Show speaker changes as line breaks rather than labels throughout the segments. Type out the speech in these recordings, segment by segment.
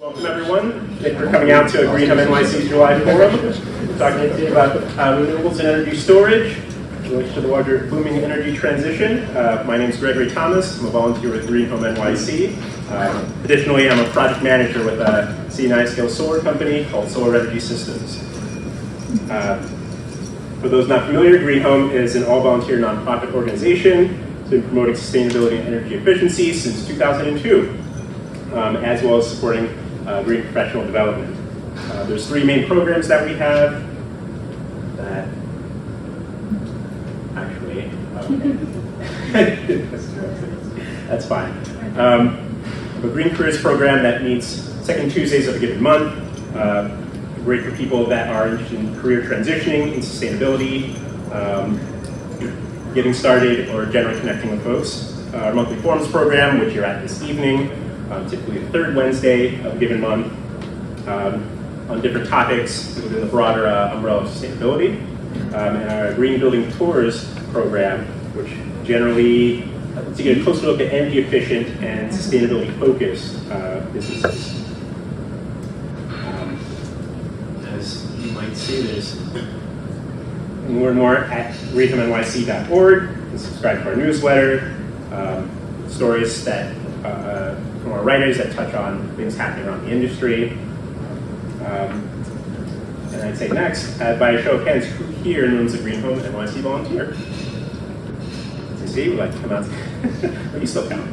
Welcome everyone. Thank you for coming out to a Greenhub NYC July forum. We're talking today about renewables and energy storage in relation to the larger booming energy transition. My name is Gregory Thomas. I'm a volunteer with Greenhub NYC. Additionally, I'm a project manager with a C&I-scale solar company called Solar Energy Systems. For those not familiar, Greenhome is an all-volunteer nonprofit organization. It's been promoting sustainability and energy efficiency since 2002, as well as supporting green professional development. There's three main programs that we have that actually, that's fine. A Green Careers program that meets second Tuesdays of a given month. Great for people that are interested in career transitioning, in sustainability, getting started, or generally connecting with folks. Our monthly forums program, which you're at this evening, typically the third Wednesday of a given month, on different topics within the broader umbrella of sustainability. And our Green Building Tours program, which generally to get a closer look at energy efficient and sustainability focused businesses. As you might see, there's more and more at greenhubnyc.org. Subscribe to our newsletter, stories that from our writers that touch on things happening around the industry. And I'd say next, by a show of hands, who here in rooms of Greenhome NYC volunteer? As you see, we like to come out, but you still count.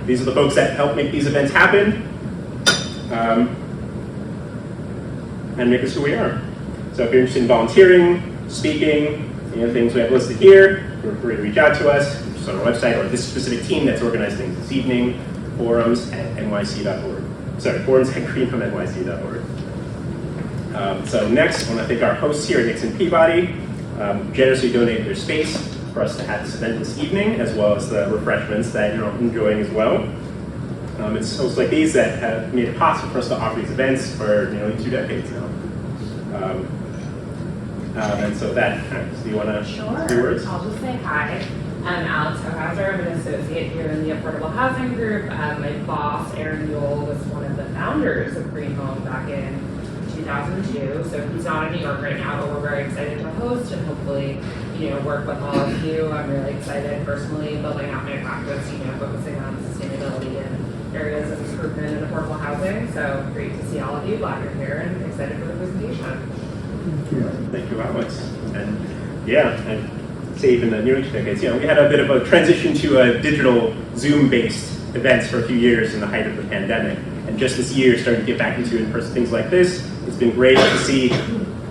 These are the folks that help make these events happen and make us who we are. So if you're interested in volunteering, speaking, any of the things we have listed here, feel free to reach out to us. Just on our website, or this specific team that's organized things this evening, forums at nyc.org. Sorry, forums at greenhubnyc.org. So next, I want to thank our hosts here at Nixon Peabody, generously donated their space for us to have this event this evening, as well as the refreshments that you're enjoying as well. It's hosts like these that have made it possible for us to offer these events for nearly 2 decades now. And so that, do you want to say a few words?
I'll just say hi. I'm Alex Hohauser. I'm an associate here in the Affordable Housing Group. My boss, Aaron Yule, was one of the founders of Green Home back in 2002. So he's not in New York right now, but we're very excited to host and hopefully, work with all of you. I'm really excited personally building out my practice, focusing on sustainability and areas of improvement in affordable housing. So great to see all of you. Glad you're here and excited for the presentation.
Thank you, Alex. And yeah, I'd say even the newer decades, we had a bit of a transition to a digital Zoom-based events for a few years in the height of the pandemic. And just this year, starting to get back into in-person things like this. It's been great to see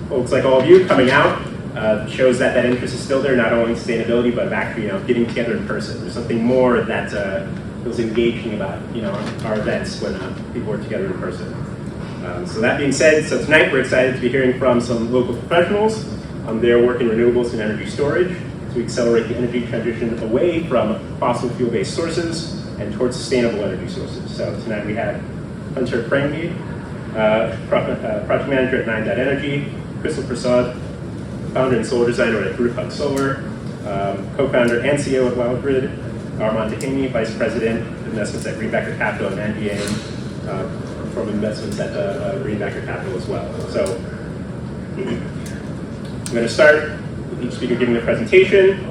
folks like all of you coming out. Shows that interest is still there, not only in sustainability, but of actually, getting together in person. There's something more that feels engaging about, our events when people are together in person. So that being said, so tonight we're excited to be hearing from some local professionals on their work in renewables and energy storage to accelerate the energy transition away from fossil fuel-based sources and towards sustainable energy sources. So tonight we have Hunter Prange, project manager at NineDot Energy, Krystal Persaud, founder and solar designer at Grouphug Solar, co-founder and CEO at Wildgrid, Armand Dehaney, vice president of investments at Greenbacker Capital, and Mandy from investments at Greenbacker Capital as well. So I'm going to start with each speaker giving a presentation.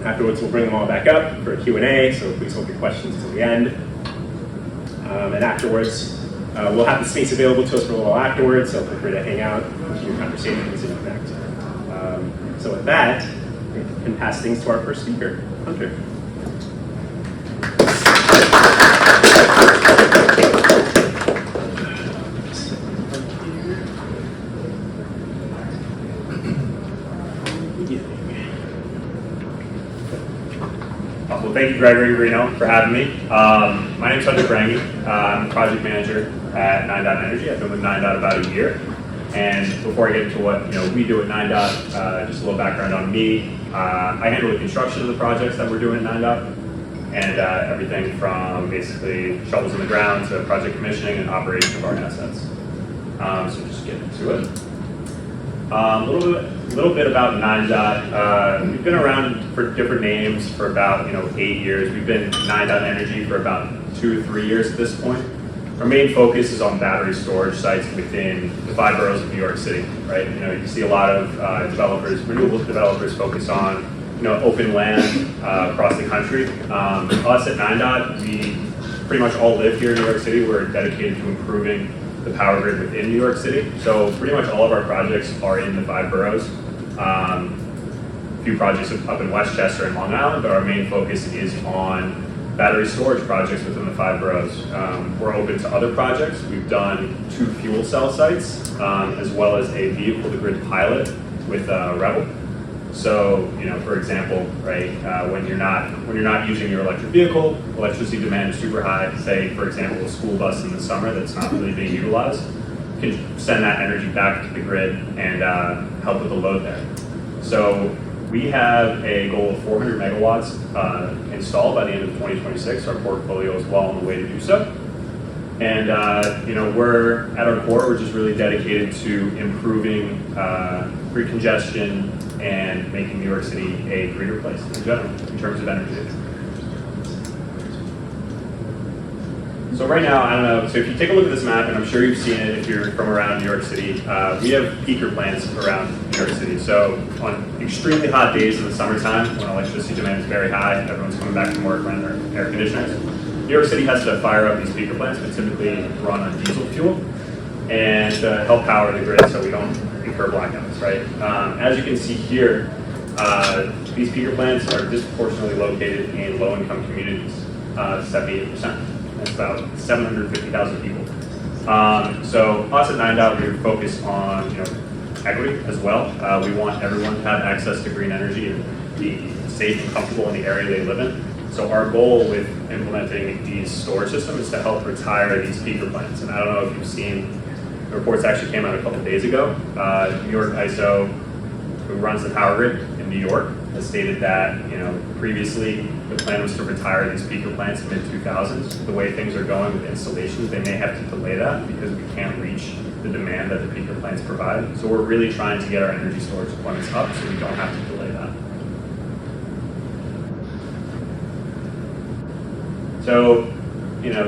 Afterwards, we'll bring them all back up for a Q&A, so please hold your questions until the end. And afterwards, we'll have the space available to us for a little afterwards, so feel free to hang out, continue conversations, and connect. So with that, we can pass things to our first speaker, Hunter.
Well, thank you, Gregory Reno, for having me. My name is Hunter Prange. I'm a project manager at NineDot Energy. I've been with NineDot about a year. And before I get into what we do at NineDot, just a little background on me. I handle the construction of the projects that we're doing at NineDot, and everything from basically shovels in the ground to project commissioning and operation of our assets. So just get into it. A little bit about NineDot. We've been around for different names for about 8 years. We've been NineDot Energy for about 2 to 3 years at this point. Our main focus is on battery storage sites within the 5 boroughs of New York City, right? You see a lot of developers, renewables developers focus on, open land across the country. Us at NineDot, we pretty much all live here in New York City. We're dedicated to improving the power grid within New York City. So pretty much all of our projects are in the 5 boroughs. A few projects up in Westchester and Long Island, but our main focus is on battery storage projects within the 5 boroughs. We're open to other projects. We've done 2 fuel cell sites, as well as a vehicle-to-grid pilot with Rebel. So, for example, right, when you're not using your electric vehicle, electricity demand is super high. Say, for example, a school bus in the summer that's not really being utilized, you can send that energy back to the grid and help with the load there. So we have a goal of 400 megawatts installed by the end of 2026. Our portfolio is well on the way to do so. And we're at our core, we're just really dedicated to improving grid congestion and making New York City a greener place in general in terms of energy. So right now, I don't know, so if you take a look at this map, and I'm sure you've seen it if you're from around New York City, we have peaker plants around New York City. So on extremely hot days in the summertime, when electricity demand is very high, everyone's coming back from work running their air conditioners, New York City has to fire up these peaker plants that typically run on diesel fuel and help power the grid so we don't incur blackouts, right? As you can see here, these peaker plants are disproportionately located in low-income communities, 78%. That's about 750,000 people. So us at NineDot, we're focused on equity as well. We want everyone to have access to green energy and be safe and comfortable in the area they live in. So our goal with implementing these storage systems is to help retire these peaker plants. And I don't know if you've seen, the reports actually came out a couple of days ago. New York ISO, who runs the power grid in New York, has stated that previously the plan was to retire these peaker plants in mid-2000s. The way things are going with installations, they may have to delay that because we can't reach the demand that the peaker plants provide. So we're really trying to get our energy storage deployments up so we don't have to delay that. So,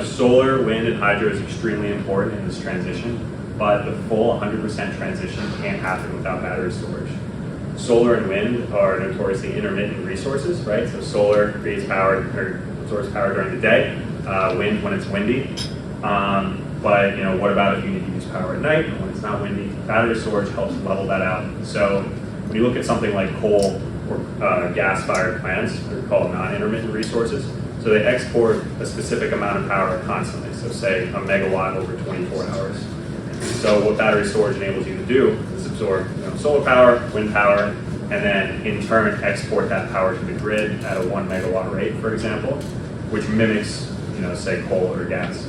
solar, wind, and hydro is extremely important in this transition, but the full 100% transition can't happen without battery storage. Solar and wind are notoriously intermittent resources, right? So solar creates power or absorbs power during the day, wind when it's windy. But what about if you need to use power at night when it's not windy? Battery storage helps level that out. So when you look at something like coal or gas-fired plants, they're called non-intermittent resources. So they export a specific amount of power constantly. So say a megawatt over 24 hours. So what battery storage enables you to do is absorb solar power, wind power, and then in turn export that power to the grid at a 1 megawatt rate, for example, which mimics, say coal or gas.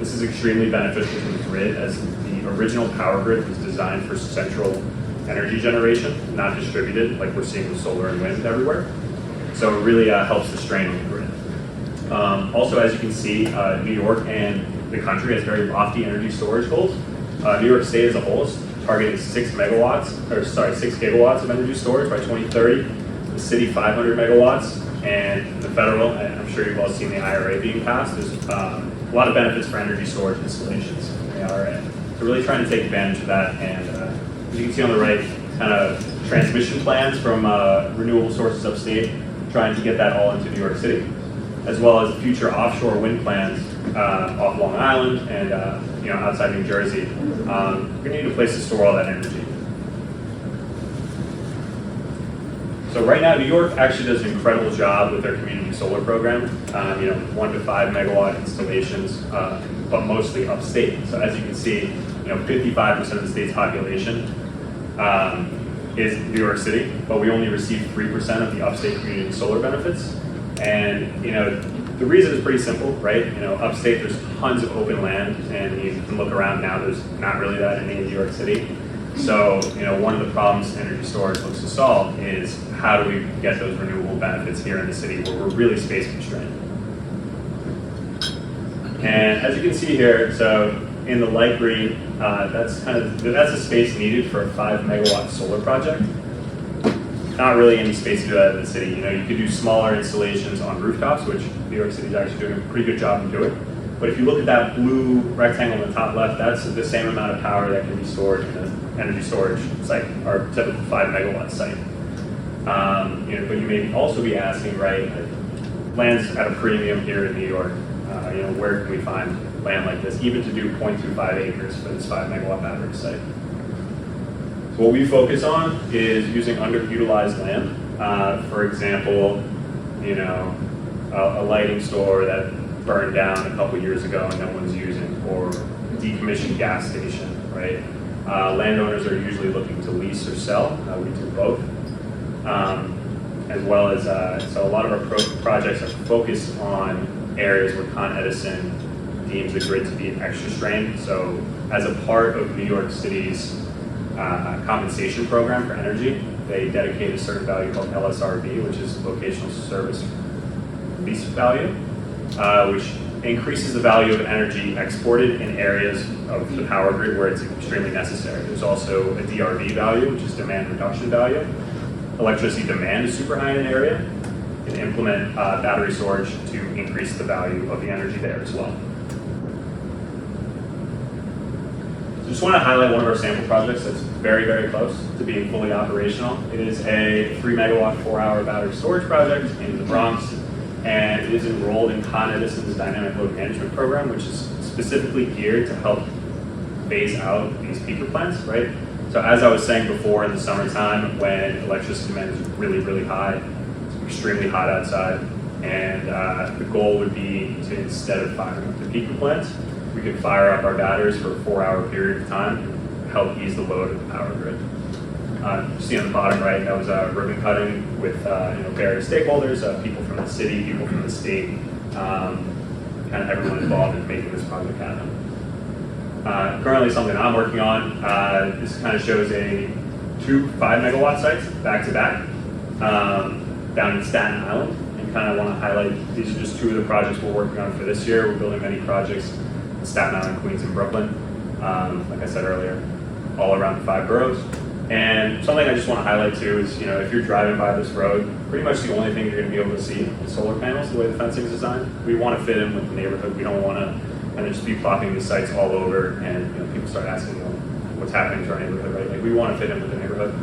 This is extremely beneficial to the grid as the original power grid was designed for central energy generation, not distributed like we're seeing with solar and wind everywhere. So it really helps the strain on the grid. Also, as you can see, New York and the country has very lofty energy storage goals. New York State as a whole is targeting 6 gigawatts of energy storage by 2030. The city 500 megawatts, and the federal, and I'm sure you've all seen the IRA being passed. There's a lot of benefits for energy storage installations in the IRA. So really trying to take advantage of that, and as you can see on the right, kind of transmission plans from renewable sources upstate, trying to get that all into New York City, as well as future offshore wind plans off Long Island and outside New Jersey. We're going to need a place to store all that energy. So right now, New York actually does an incredible job with their community solar program. 1 to 5 megawatt installations, but mostly upstate. So as you can see, 55% of the state's population is New York City, but we only receive 3% of the upstate community solar benefits. And the reason is pretty simple, right? Upstate there's tons of open land, and you can look around now. There's not really that in New York City. So one of the problems energy storage looks to solve is how do we get those renewable benefits here in the city where we're really space constrained. And as you can see here, so in the light green, that's the space needed for a 5 megawatt solar project. not really any space to do that in the city. You know, you could do smaller installations on rooftops, which New York City is actually doing a pretty good job of doing. But if you look at that blue rectangle on the top left, that's the same amount of power that can be stored in an energy storage site, our typical 5 megawatt site. You know, but you may also be asking, right, land's at a premium here in New York. You know, where can we find land like this, even to do 0.25 acres for this 5 megawatt battery site? So what we focus on is using underutilized land. For example, you know, a lighting store that burned down a couple years ago and no one's using, or a decommissioned gas station, right? Landowners are usually looking to lease or sell. We do both. As well as, so a lot of our projects are focused on areas where Con Edison deems the grid to be extra strained. So as a part of New York City's compensation program for energy, they dedicate a certain value called LSRV, which is locational service lease value, which increases the value of energy exported in areas of the power grid where it's extremely necessary. There's also a DRV value, which is demand reduction value. Electricity demand is super high in an area, and implement battery storage to increase the value of the energy there as well. So just want to highlight one of our sample projects that's very, very close to being fully operational. It is a 3 megawatt, 4-hour battery storage project in the Bronx, and it is enrolled in Con Edison's dynamic load management program, which is specifically geared to help phase out these peaker plants, right? So as I was saying before, in the summertime, when electricity demand is really, really high, it's extremely hot outside, and the goal would be to, instead of firing up the peaker plants, we could fire up our batteries for a 4-hour period of time and help ease the load of the power grid. You see on the bottom right, that was ribbon cutting with you know, various stakeholders, people from the city, people from the state, kind of everyone involved in making this project happen. Currently something I'm working on, this kind of shows 2 5 megawatt sites back to back down in Staten Island, and kind of want to highlight, these are just 2 of the projects we're working on for this year. We're building many projects in Staten Island, Queens, and Brooklyn, like I said earlier, all around the 5 boroughs. And something I just want to highlight too is, you know, if you're driving by this road, pretty much the only thing you're going to be able to see is solar panels, the way the fencing is designed. We want to fit in with the neighborhood. We don't want to kind of just be plopping these sites all over, and you know, people start asking, you know, what's happening to our neighborhood, right? Like, we want to fit in with the neighborhood.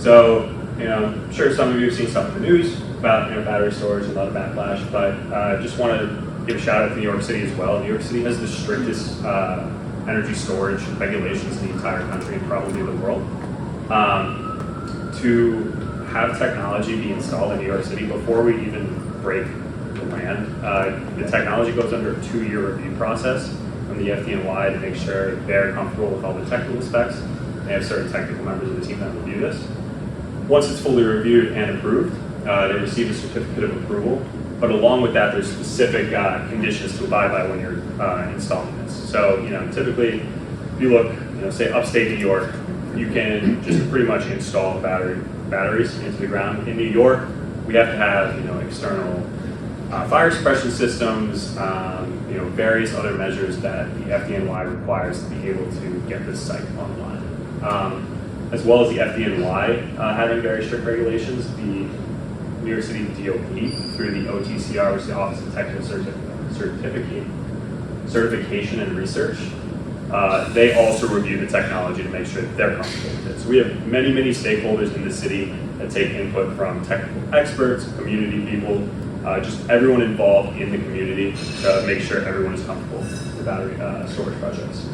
So, you know, I'm sure some of you have seen stuff in the news about, you know, battery storage and a lot of backlash, but just want to give a shout out to New York City as well. New York City has the strictest energy storage regulations in the entire country and probably the world. To have technology be installed in New York City before we even break the land, the technology goes under a 2-year review process from the FDNY to make sure they're comfortable with all the technical specs. They have certain technical members of the team that review this. Once it's fully reviewed and approved, they receive a certificate of approval. But along with that, there's specific conditions to abide by when you're installing this. So, you know, typically, if you look, you know, say upstate New York, you can just pretty much install batteries into the ground. In New York, we have to have, you know, external fire suppression systems, you know, various other measures that the FDNY requires to be able to get this site online. As well as the FDNY having very strict regulations, the New York City DOT through the OTCR, which is the Office of Technical Certification and Research, they also review the technology to make sure that they're comfortable with it. So we have many, many stakeholders in the city that take input from technical experts, community people, just everyone involved in the community to make sure everyone is comfortable with the battery storage projects.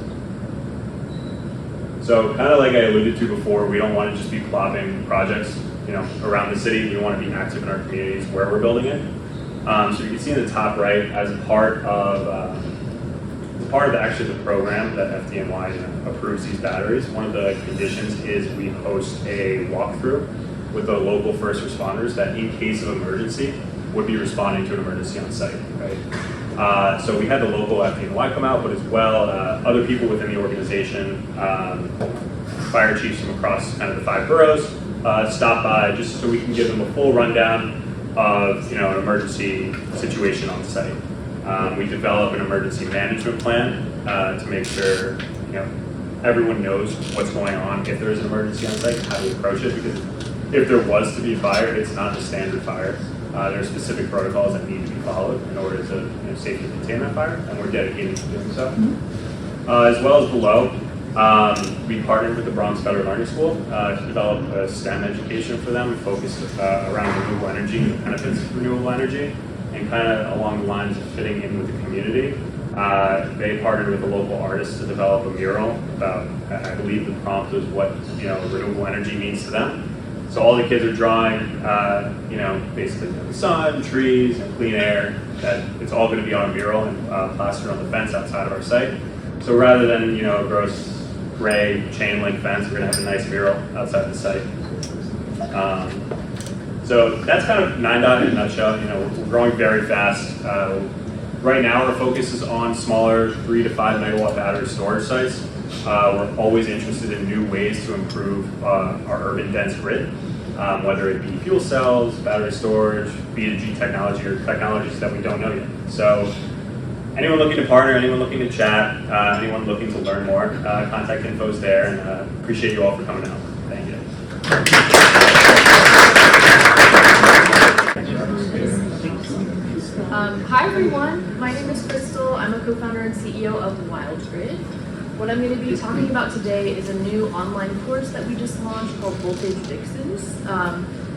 So kind of like I alluded to before, we don't want to just be plopping projects, you know, around the city. We want to be active in our communities where we're building it. So you can see in the top right, as a part of actually the program that FDNY approves these batteries, one of the conditions is we host a walkthrough with the local first responders that, in case of emergency, would be responding to an emergency on site, right? So we had the local FDNY come out, but as well, other people within the organization, fire chiefs from across kind of the 5 boroughs, stop by just so we can give them a full rundown of, you know, an emergency situation on site. We develop an emergency management plan to make sure, you know, everyone knows what's going on if there is an emergency on site, how to approach it, because if there was to be a fire, it's not a standard fire. There are specific protocols that need to be followed in order to safely contain that fire, and we're dedicated to doing so. As well as below, we partnered with the Bronx Federal Learning School to develop a STEM education for them. We focused around renewable energy and the benefits of renewable energy, and kind of along the lines of fitting in with the community. They partnered with a local artist to develop a mural about, I believe the prompt was what renewable energy means to them. So all the kids are drawing, basically the sun, trees, and clean air. That it's all going to be on a mural and plastered on the fence outside of our site. So rather than a gross gray chain link fence, we're going to have a nice mural outside the site. So that's kind of NineDot in a nutshell. We're growing very fast. Right now, our focus is on smaller 3 to 5 megawatt battery storage sites. We're always interested in new ways to improve our urban dense grid, whether it be fuel cells, battery storage, B2G technology, or technologies that we don't know yet. So anyone looking to partner, anyone looking to chat, anyone looking to learn more, contact info is there, and appreciate you all for coming out. Thank you.
Hi everyone, my name is Krystal. I'm a co-founder and CEO of Wildgrid. What I'm going to be talking about today is a new online course that we just launched called Voltage Vixens.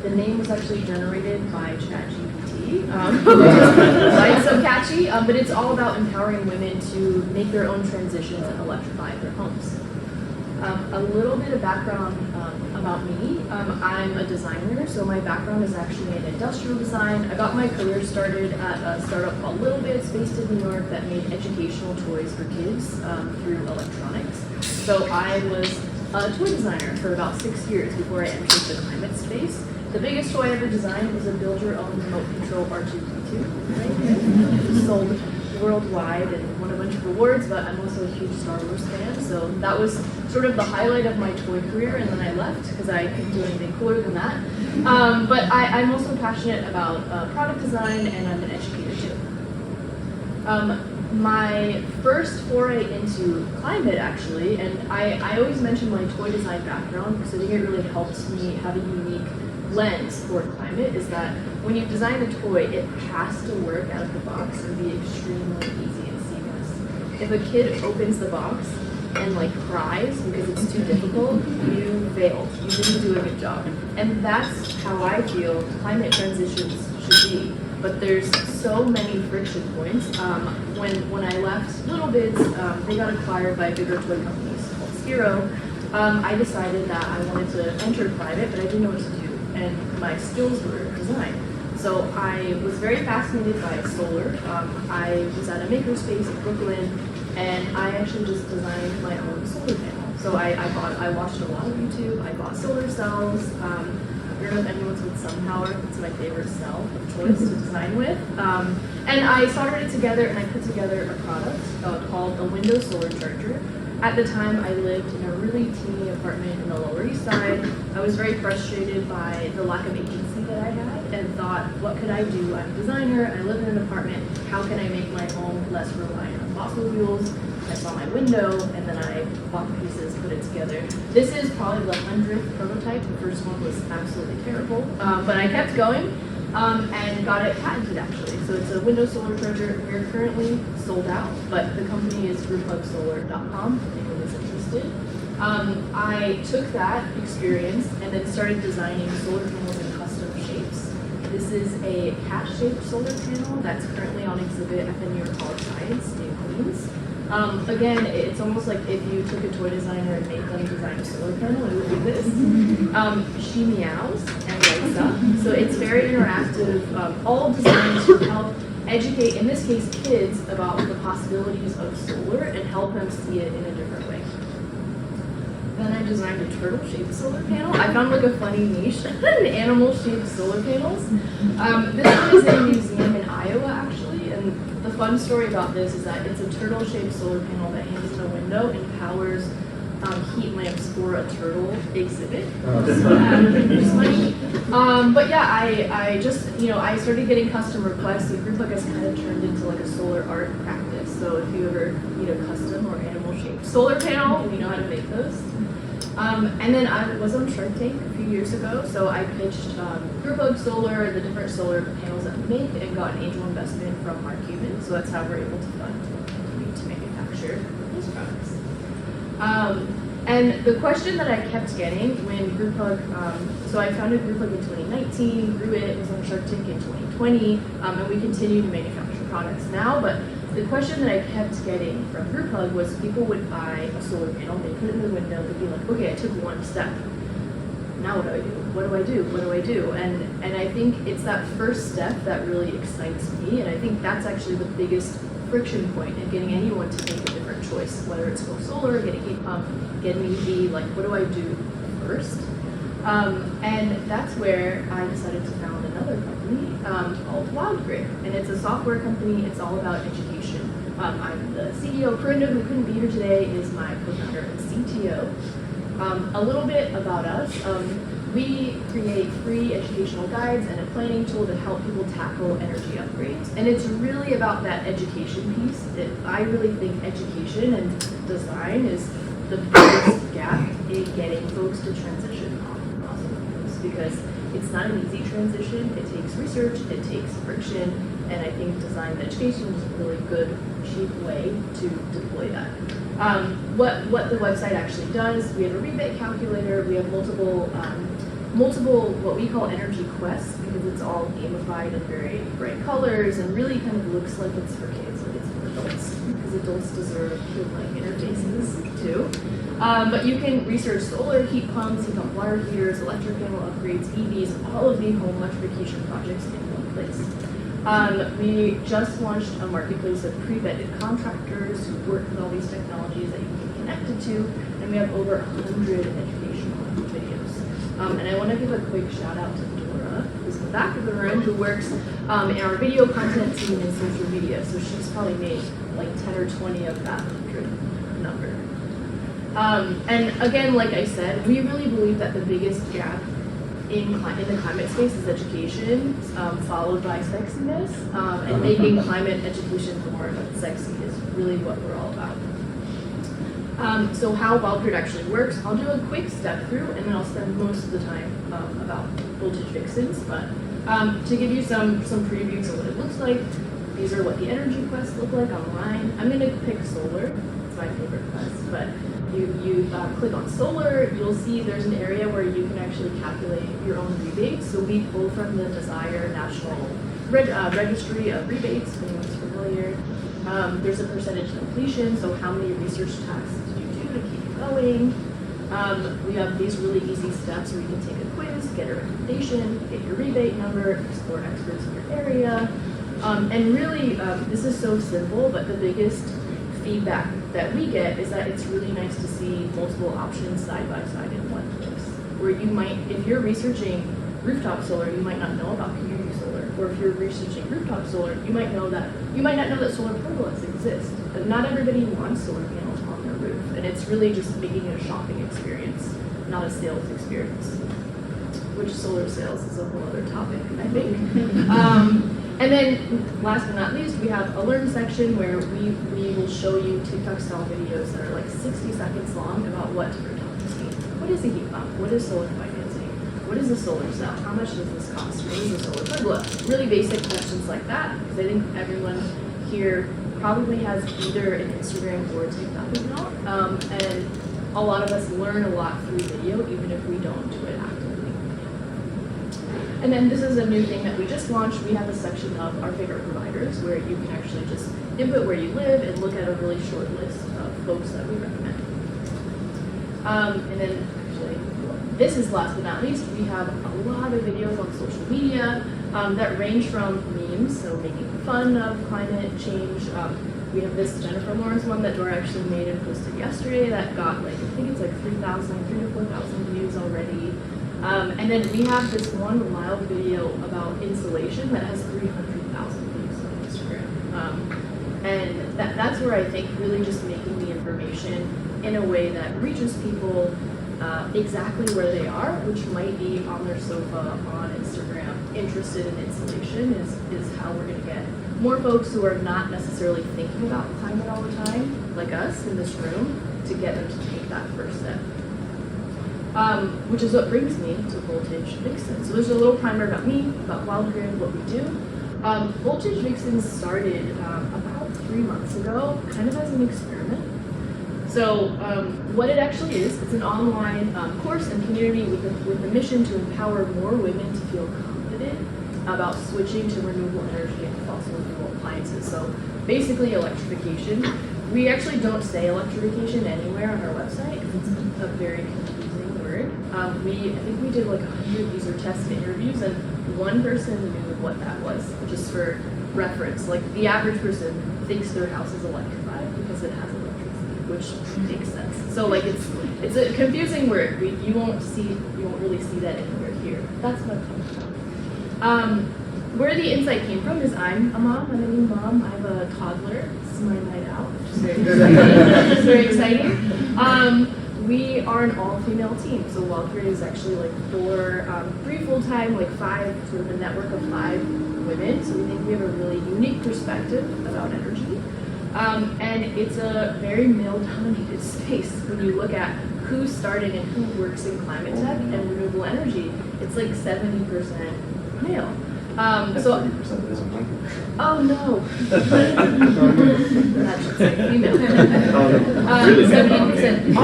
The name was actually generated by ChatGPT, why it's so catchy, but it's all about empowering women to make their own transitions and electrify their homes. A little bit of background about me. I'm a designer, so my background is actually in industrial design. I got my career started at a startup called Little Bits, based in New York, that made educational toys for kids through electronics. So I was a toy designer for about 6 years before I entered the climate space. The biggest toy I ever designed was a build-your-own remote control R2-D2. Right? It was sold worldwide and won a bunch of awards, but I'm also a huge Star Wars fan, so that was sort of the highlight of my toy career, and then I left because I couldn't do anything cooler than that. But I'm also passionate about product design, and I'm an educator too. My first foray into climate, actually, and I always mention my toy design background because I think it really helps me have a unique lens for climate, is that when you design a toy, it has to work out of the box and be extremely easy and seamless. If a kid opens the box and cries because it's too difficult, you failed. You didn't do a good job. And that's how I feel climate transitions should be. But there's so many friction points. When I left Little Bits, they got acquired by bigger toy companies called Spiro. I decided that I wanted to enter climate, but I didn't know what to do. And my skills were design. So I was very fascinated by solar. I was at a makerspace in Brooklyn, and I actually just designed my own solar panel. So I watched a lot of YouTube. I bought solar cells. I don't know if anyone's with SunPower. It's my favorite cell of choice to design with. And I soldered it together, and I put together a product called a window solar charger. At the time, I lived in a really teeny apartment in the Lower East Side. I was very frustrated by the lack of agency that I had, and thought, what could I do? I'm a designer, I live in an apartment, how can I make my home less reliant on fossil fuels? I saw my window, and then I bought the pieces, put it together. This is probably the 100th prototype. The first one was absolutely terrible, but I kept going. And got it patented, actually. So it's a window solar charger. We're currently sold out, but the company is grouphugsolar.com if anyone is interested. I took that experience and then started designing solar panels in custom shapes. This is a cat-shaped solar panel that's currently on exhibit at the New York College of Science in Queens. Again, it's almost like if you took a toy designer and made them design a solar panel, it would be this. She meows and lights up, so it's very interactive. All designed to help educate, in this case, kids about the possibilities of solar and help them see it in a different way. Then I designed a turtle-shaped solar panel. I found a funny niche in animal-shaped solar panels. This one is in a museum in Iowa, actually, and the fun story about this is that it's a turtle-shaped solar panel that hangs in a window and powers heat lamps for a turtle exhibit. Which is funny. But yeah, I just, I started getting custom requests, and Grouphug has kind of turned into a solar art practice. So if you ever need a custom or animal shaped solar panel. We know how to make those. And then I was on Shark Tank a few years ago, so I pitched Grouphug Solar, the different solar panels that we make, and got an angel investment from Mark Cuban. So that's how we're able to fund me to manufacture these products. And the question that I kept getting when Grouphug, so I founded Grouphug in 2019, grew it, was on Shark Tank in 2020, and we continue to manufacture products now. But the question that I kept getting from Grouphug was people would buy a solar panel, they put it in the window, they'd be like, okay, I took one step. Now what do I do? What do I do? What do I do? And I think it's that first step that really excites me, and I think that's actually the biggest friction point in getting anyone to make a different choice, whether it's go solar, get a heat pump, get an EV, like what do I do first? And that's where I decided to found another company called Wildgrid, and it's a software company. It's all about education. I'm the CEO. Corinda, who couldn't be here today, is my co-founder and CTO. A little bit about us. We create free educational guides and a planning tool to help people tackle energy upgrades. And it's really about that education piece. I really think education and design is the biggest gap in getting folks to transition off of fossil fuels, because it's not an easy transition. It takes research, it takes friction, and I think design and education is a really good, cheap way to deploy that. What the website actually does, we have a rebate calculator, we have multiple what we call energy quests, because it's all gamified in very bright colors and really kind of looks like it's for kids, like it's for adults, because adults deserve kid-like interfaces too. But you can research solar, heat pumps, heat pump water heaters, electric panel upgrades, EVs, all of the home electrification projects in one place. We just launched a marketplace of pre-vetted contractors who work with all these technologies that you can get connected to, and we have over 100 educational videos. And I want to give a quick shout out to Dora, who's in the back of the room, who works in our video content team and social media. So she's probably made like 10 or 20 of that 100 number. And again, like I said, we really believe that the biggest gap in the climate space is education, followed by sexiness, and making climate education more sexy is really what we're all about. So how Wildgrid actually works, I'll do a quick step through, and then I'll spend most of the time about voltage fixins. But to give you some previews of what it looks like, these are what the energy quests look like online. I'm going to pick solar. It's my favorite quest, but you click on solar, you'll see there's an area where you can actually calculate your own rebates. So we pull from the Desire National Registry of Rebates, if anyone's familiar. There's a percentage completion, so how many research tasks did you do to keep you going? We have these really easy steps where you can take a quiz, get a recommendation, get your rebate number, explore experts in your area. And really, this is so simple, but the biggest feedback that we get is that it's really nice to see multiple options side by side in one place. Where you might, if you're researching rooftop solar, you might not know about community solar. Or if you're researching rooftop solar, you might not know that solar pergolas exist. But not everybody wants solar panels on their roof, and it's really just making it a shopping experience, not a sales experience. Which solar sales is a whole other topic, I think. And then, last but not least, we have a learn section where we will show you TikTok-style videos that are like 60 seconds long about what different topics mean. What is a heat pump? What is solar financing? What is a solar cell? How much does this cost? What is a solar pergola? Really basic questions like that, because I think everyone here probably has either an Instagram or a TikTok account, and a lot of us learn a lot through video, even if we don't do it actively. And then this is a new thing that we just launched. We have a section of our favorite providers where you can actually just input where you live and look at a really short list of folks that we recommend. And then actually, this is last but not least, we have a lot of videos on social media that range from memes, so making fun of climate change. We have this Jennifer Lawrence one that Dora actually made and posted yesterday that got like, I think it's like 3,000 to 4,000 views already. And then we have this one wild video about insulation that has 300,000 views on Instagram. And that's where I think really just making the information in a way that reaches people exactly where they are, which might be on their sofa on Instagram, interested in insulation, is how we're going to get more folks who are not necessarily thinking about climate all the time, like us in this room, to get them to take that first step. Which is what brings me to Voltage Vixen. So there's a little primer about me, about Wildgrid, what we do. Voltage Vixen started about 3 months ago, kind of as an experiment. So what it actually is, it's an online course and community with the mission to empower more women to feel confident about switching to renewable energy and fossil fuel appliances. So basically electrification. We actually don't say electrification anywhere on our website because it's a very confusing word. I think we did like 100 user tests and interviews, and one person knew what that was, just for reference. Like the average person thinks their house is electrified because it has electricity, which makes sense. So like it's a confusing word. You won't really see that anywhere here. That's what it comes from. Where the insight came from is I'm a mom. I'm a new mom. I have a toddler. This is my night out, which is very exciting. We are an all-female team. So Wildgrid is actually like 3 full-time, like 5, sort of a network of 5 women. So we think we have a really unique perspective about energy. And it's a very male-dominated space. When you look at who's starting and who works in climate tech and renewable energy, it's like 70% male. So
30% isn't one.
Oh no. That should say female. 70%.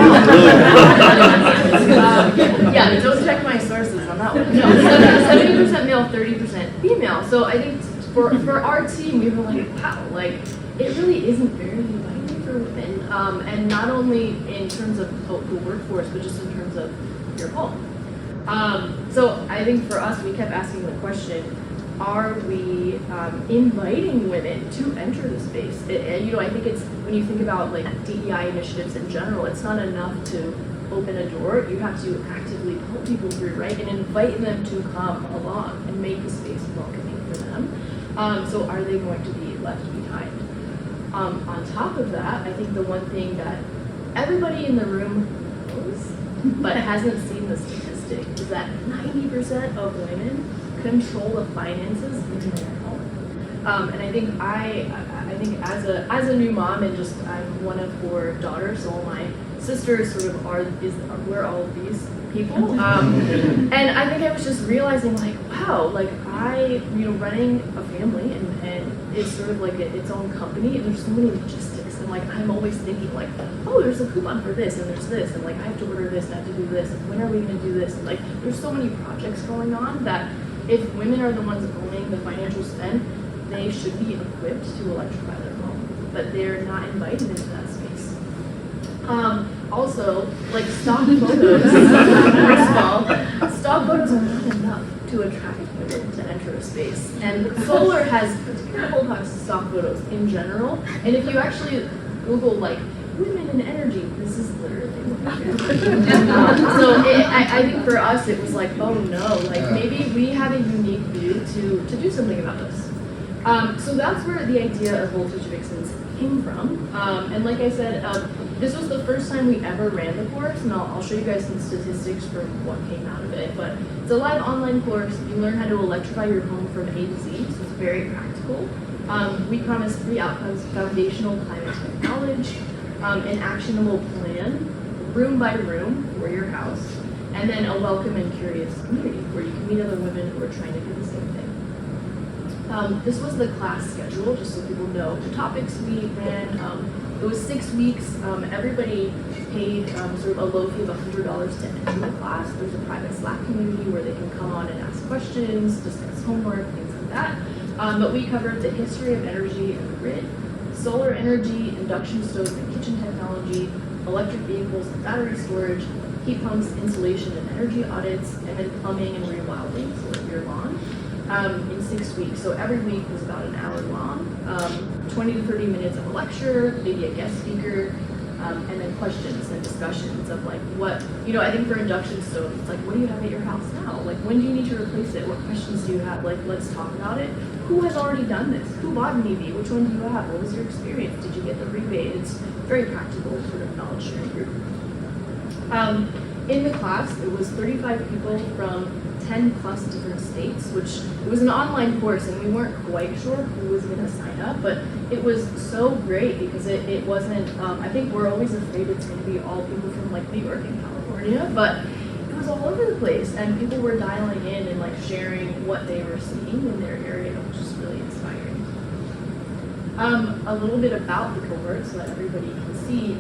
Yeah, don't check my sources on that one. No, 70% male, 30% female. So I think for our team, we were like, wow, like it really isn't very inviting for women, and not only in terms of the workforce, but just in terms of your home. So I think for us, we kept asking the question, are we inviting women to enter the space? I think it's, when you think about like DEI initiatives in general, it's not enough to open a door. You have to actively pull people through, right? And invite them to come along and make the space welcoming for them. So are they going to be left behind? On top of that, I think the one thing that everybody in the room knows, but hasn't seen the statistic, is that 90% of women control the finances in their home. And I think as a new mom, and just I'm one of 4 daughters, so all my sisters sort of we're all of these people. And I think I was just realizing like, wow, like running a family and it's sort of like its own company, and there's so many logistics, and like I'm always thinking like, oh, there's a coupon for this, and there's this, and like I have to order this, and I have to do this, and when are we gonna do this? And like there's so many projects going on that if women are the ones owning the financial spend, they should be equipped to electrify their home, but they're not invited into that space. Also, like stock photos, first of all, stock photos are not enough to attract women to enter a space. And solar has particular stock photos in general, and if you actually Google like women in energy, this is literally what we do. So I think for us it was like, oh no, like maybe we have a unique view to do something about this. So that's where the idea of Voltage Vixens came from. And like I said, this was the first time we ever ran the course, and I'll show you guys some statistics from what came out of it. But it's a live online course. You learn how to electrify your home from A to Z, so it's very practical. We promise 3 outcomes: foundational climate tech knowledge, an actionable plan, room by room for your house, and then a welcome and curious community where you can meet other women who are trying to do the same thing. This was the class schedule, just so people know the topics we ran. It was 6 weeks. Everybody paid sort of a low fee of $100 to enter the class. There's a private Slack community where they can come on and ask questions, discuss homework, things like that. But we covered the history of energy and the grid, solar energy, induction stoves and kitchen technology, electric vehicles and battery storage, heat pumps, insulation and energy audits, and then plumbing and rewilding, so like your lawn, in 6 weeks. So every week was about an hour long, 20 to 30 minutes of a lecture, maybe a guest speaker, and then questions and discussions of like what, I think for induction stoves, like what do you have at your house now? Like when do you need to replace it? What questions do you have? Like let's talk about it. Who has already done this? Who bought an EV? Which one do you have? What was your experience? Did you get the rebate? It's very practical sort of knowledge sharing group. in the class, it was 35 people from 10 plus different states, which it was an online course and we weren't quite sure who was going to sign up, but it was so great because it wasn't, I think we're always afraid it's going to be all people from like New York and California, but it was all over the place and people were dialing in and like sharing what they were seeing in their area, which is really inspiring. A little bit about the cohort so that everybody can see.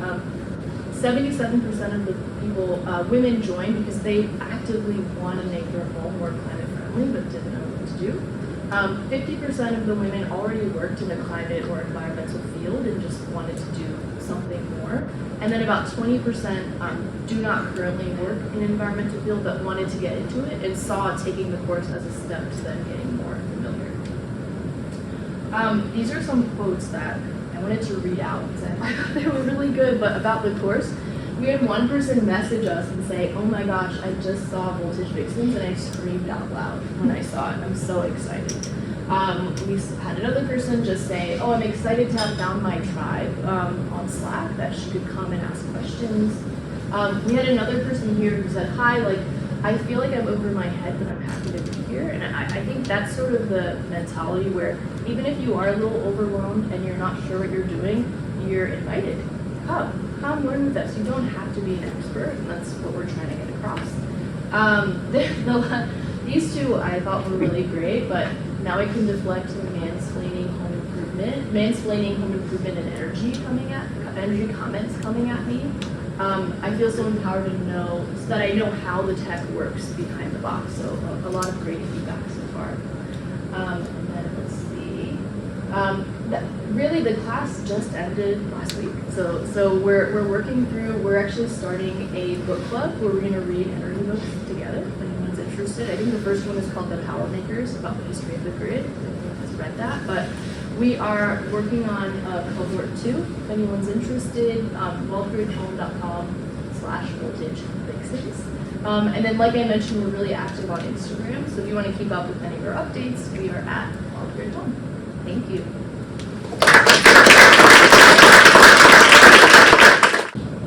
77% of the people, women joined because they actively want to make their home more climate friendly but didn't know what to do. 50% of the women already worked in a climate or environmental field and just wanted to do something more. And then about 20% do not currently work in an environmental field but wanted to get into it and saw taking the course as a step to them getting more familiar. These are some quotes that I wanted to read out because I thought they were really good, but about the course. We had one person message us and say, oh my gosh, I just saw Voltage Vixens and I screamed out loud when I saw it. I'm so excited. We had another person just say, oh, I'm excited to have found my tribe on Slack, that she could come and ask questions. We had another person here who said, hi, like, I feel like I'm over my head, but I'm happy to be here. And I think that's sort of the mentality where even if you are a little overwhelmed and you're not sure what you're doing, you're invited. Come learn with us. You don't have to be an expert, and that's what we're trying to get across. These two I thought were really great, but now I can deflect to mansplaining home improvement and energy comments coming at me. I feel so empowered to know so that I know how the tech works behind the box. So a lot of great feedback so far. And then let's see. Really, the class just ended last week. So we're working through. We're actually starting a book club where we're going to read energy books together. If anyone's interested, I think the first one is called The Power Makers, about the history of the grid. If anyone has read that, but we are working on cohort 2. If anyone's interested, wildgridhome.com/voltagevixens. And then, like I mentioned, we're really active on Instagram. So if you want to keep up with any of our updates, we are at wildgridhome. Thank you.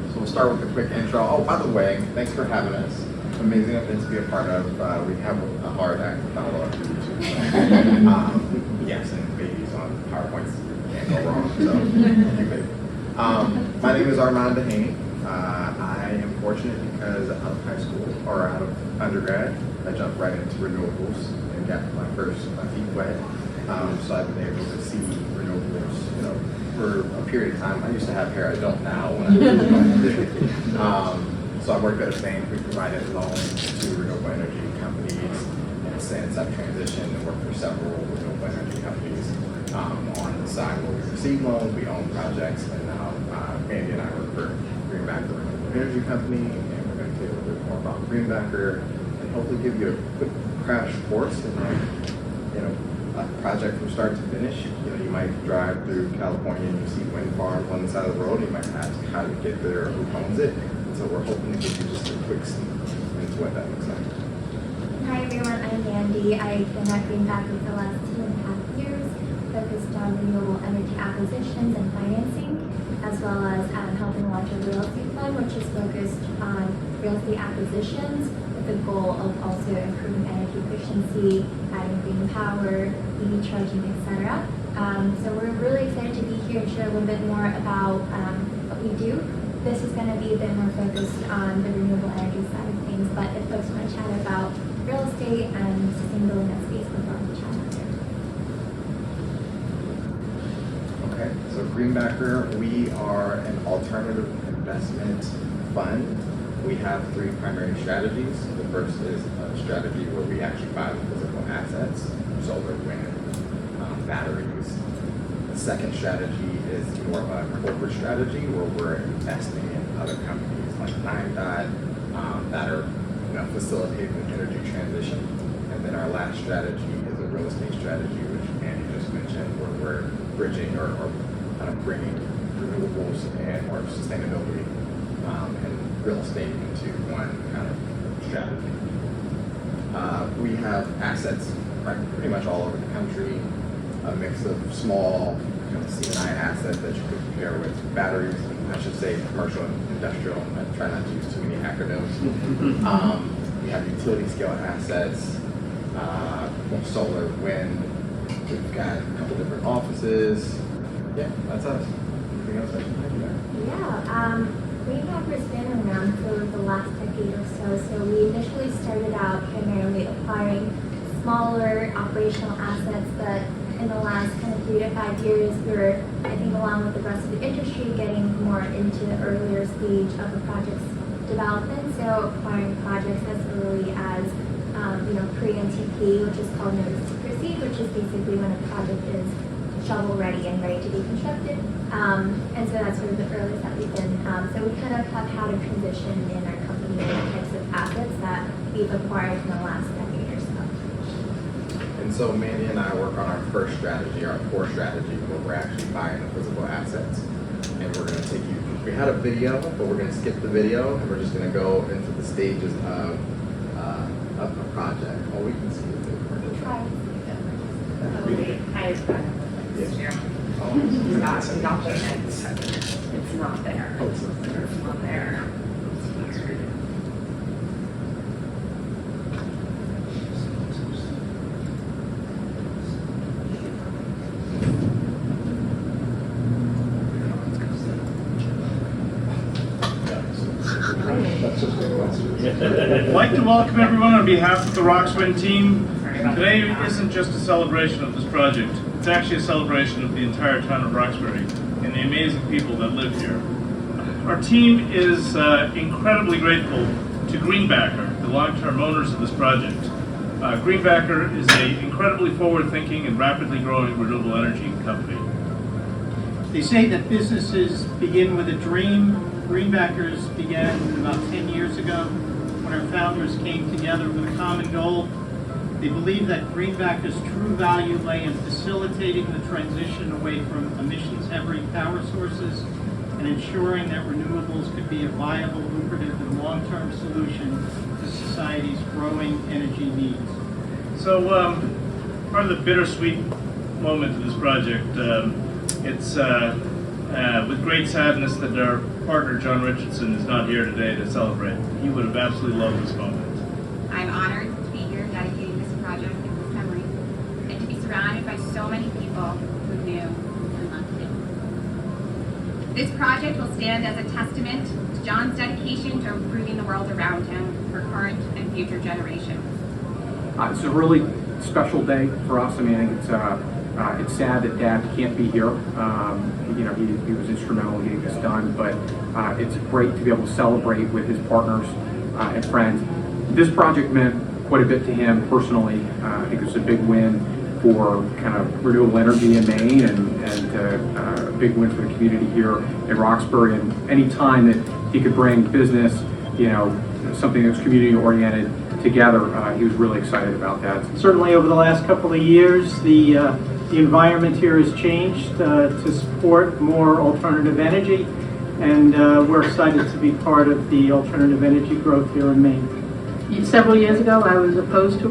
So we'll start with a quick intro. Oh, by the way, thanks for having us. Amazing event to be a part of. We have a hard act to follow up to YouTube. Yes, and babies on PowerPoints can't go wrong. So, my name is Armand Dehaney. I am fortunate because out of high school or out of undergrad, I jumped right into renewables and got my feet wet. So I've been able to see renewables, for a period of time. I used to have hair, I don't now when I was so I worked at a bank. We provided loans to renewable energy companies, and since I've transitioned and worked for several renewable energy companies on the side where we receive loans, we own projects, and now Mandy and I work for Greenbacker, renewable energy company, and we're going to tell you a little bit more about Greenbacker and hopefully give you a quick crash course in a project from start to finish. You might drive through California and you see wind farms on the side of the road. You might ask how to get there or who owns it. And so we're hoping to give you just a quick sneak into what that looks like.
Hi everyone, I'm Mandy. I've been at Greenbacker for the last 2.5 years, focused on renewable energy acquisitions and financing, as well as helping launch a real estate fund, which is focused on real estate acquisitions with the goal of also improving energy efficiency, adding green power, EV charging, etc. So we're really excited to be here and share a little bit more about what we do. This is going to be a bit more focused on the renewable energy side of things, but if folks want to chat about real estate and sustainability in that space, we'd love to chat out there.
Okay, so Greenbacker, we are an alternative investment fund. We have 3 primary strategies. The first is a strategy where we actually buy the physical assets, solar, wind, batteries. The second strategy is more of a corporate strategy where we're investing in other companies like NineDot that are facilitating the energy transition. And then our last strategy is a real estate strategy, which Mandy just mentioned, where we're bridging or kind of bringing renewables or sustainability and real estate into one kind of strategy. We have assets pretty much all over the country, a mix of small C&I assets that you could compare with batteries, I should say commercial and industrial. I try not to use too many many acronyms. We have utility scale assets, solar, wind. We've got a couple different offices. Yeah, that's us. Anything else I should mention there?
Yeah, Greenbacker's been around for the last decade or so. So we initially started out primarily acquiring smaller operational assets, but in the last kind of 3 to 5 years, we're, I think, along with the rest of the industry, getting more into the earlier stage of the project's development. So acquiring projects as early as, pre-NTP, which is called notice to proceed, which is basically when a project is shovel ready and ready to be constructed. And so that's sort of the earliest that we've been. So we kind of have had a transition in our company in the types of assets that we've acquired in the last decade or so.
And so Mandy and I work on our first strategy, our core strategy, where we're actually buying the physical assets. And we're going to take you, we had a video, but we're going to skip the video and we're just going to go into the stages of a project. Oh, we can see the video.
Try.
It's not there. It's not there.
I'd like to welcome everyone on behalf of the Roxwind team. Today isn't just a celebration of this project, it's actually a celebration of the entire town of Roxbury and the amazing people that live here. Our team is incredibly grateful to Greenbacker, the long-term owners of this project. Greenbacker is an incredibly forward-thinking and rapidly growing renewable energy company.
They say that businesses begin with a dream. Greenbackers began about 10 years ago when our founders came together with a common goal. They believe that Greenbacker's true value lay in facilitating the transition away from emissions-heavy power sources and ensuring that renewables could be a viable, lucrative, and long-term solution to society's growing energy needs.
So part of the bittersweet moment of this project, it's with great sadness that our partner John Richardson is not here today to celebrate. He would have absolutely loved this moment.
I'm honored to be here dedicating this project in his memory and to be surrounded by so many people who knew and loved him. This project will stand as a testament to John's dedication to improving the world around him for current and future generations.
It's a really special day for us. I mean, I think it's sad that Dad can't be here. He was instrumental in getting this done, but it's great to be able to celebrate with his partners and friends. This project meant quite a bit to him personally. I think it's a big win for kind of renewable energy in Maine and a big win for the community here in Roxbury. And any time that he could bring business, something that's community oriented together, he was really excited about that.
Certainly over the last couple of years, the environment here has changed to support more alternative energy, and we're excited to be part of the alternative energy growth here in Maine.
Several years ago, I was opposed to.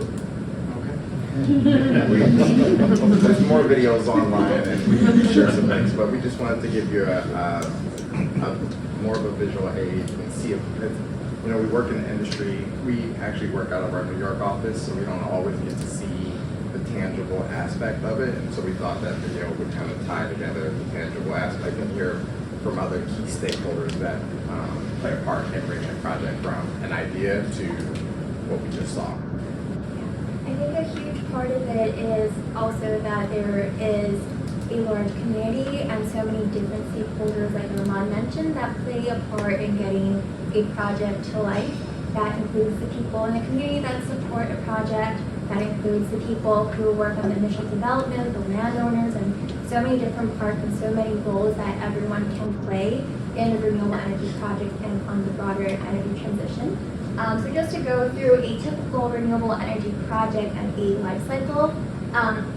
There's more videos online and we can share some things, but we just wanted to give you a more of a visual aid and see if, we work in the industry. We actually work out of our New York office, so we don't always get to see the tangible aspect of it, and so we thought that video would kind of tie together the tangible aspect and hear from other key stakeholders that play a part in bringing a project from an idea to what we just saw.
I think a huge part of it is also that there is a large community and so many different stakeholders, like Armand mentioned, that play a part in getting a project to life. That includes the people in the community that support a project. That includes the people who work on the initial development, the landowners, and so many different parts and so many roles that everyone can play in a renewable energy project and on the broader energy transition. So just to go through a typical renewable energy project and a life cycle,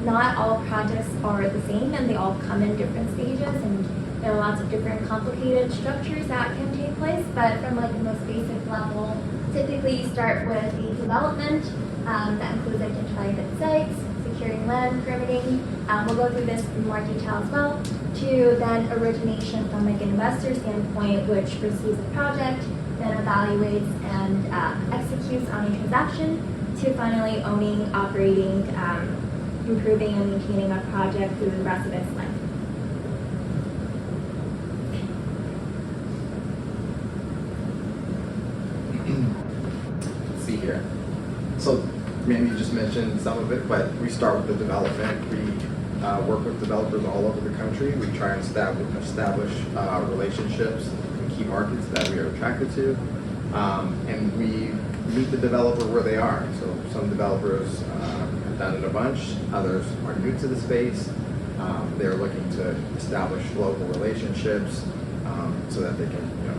not all projects are the same and they all come in different stages, and there are lots of different complicated structures that can take place, but from like the most basic level, typically you start with a development that includes identifying the sites, securing land, permitting. We'll go through this in more detail as well, to then origination from like an investor standpoint, which receives a project, then evaluates and executes on a transaction to finally owning, operating, improving and maintaining a project through the rest of its life.
See here. So Mandy just mentioned some of it, but we start with the development. We work with developers all over the country. We try and establish relationships in key markets that we are attracted to. And we meet the developer where they are. So some developers have done it a bunch, others are new to the space. They're looking to establish local relationships so that they can do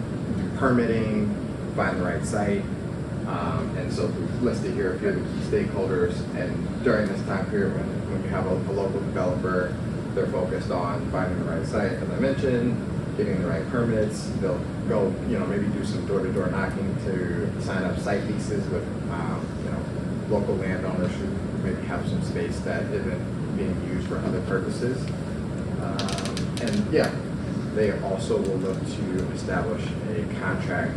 permitting, find the right site. And so we've listed here a few of the key stakeholders. And during this time period, when you have a local developer, they're focused on finding the right site, as I mentioned, getting the right permits. They'll go, maybe do some door-to-door knocking to sign up site leases with, local landowners who maybe have some space that isn't being used for other purposes. And yeah, they also will look to establish a contract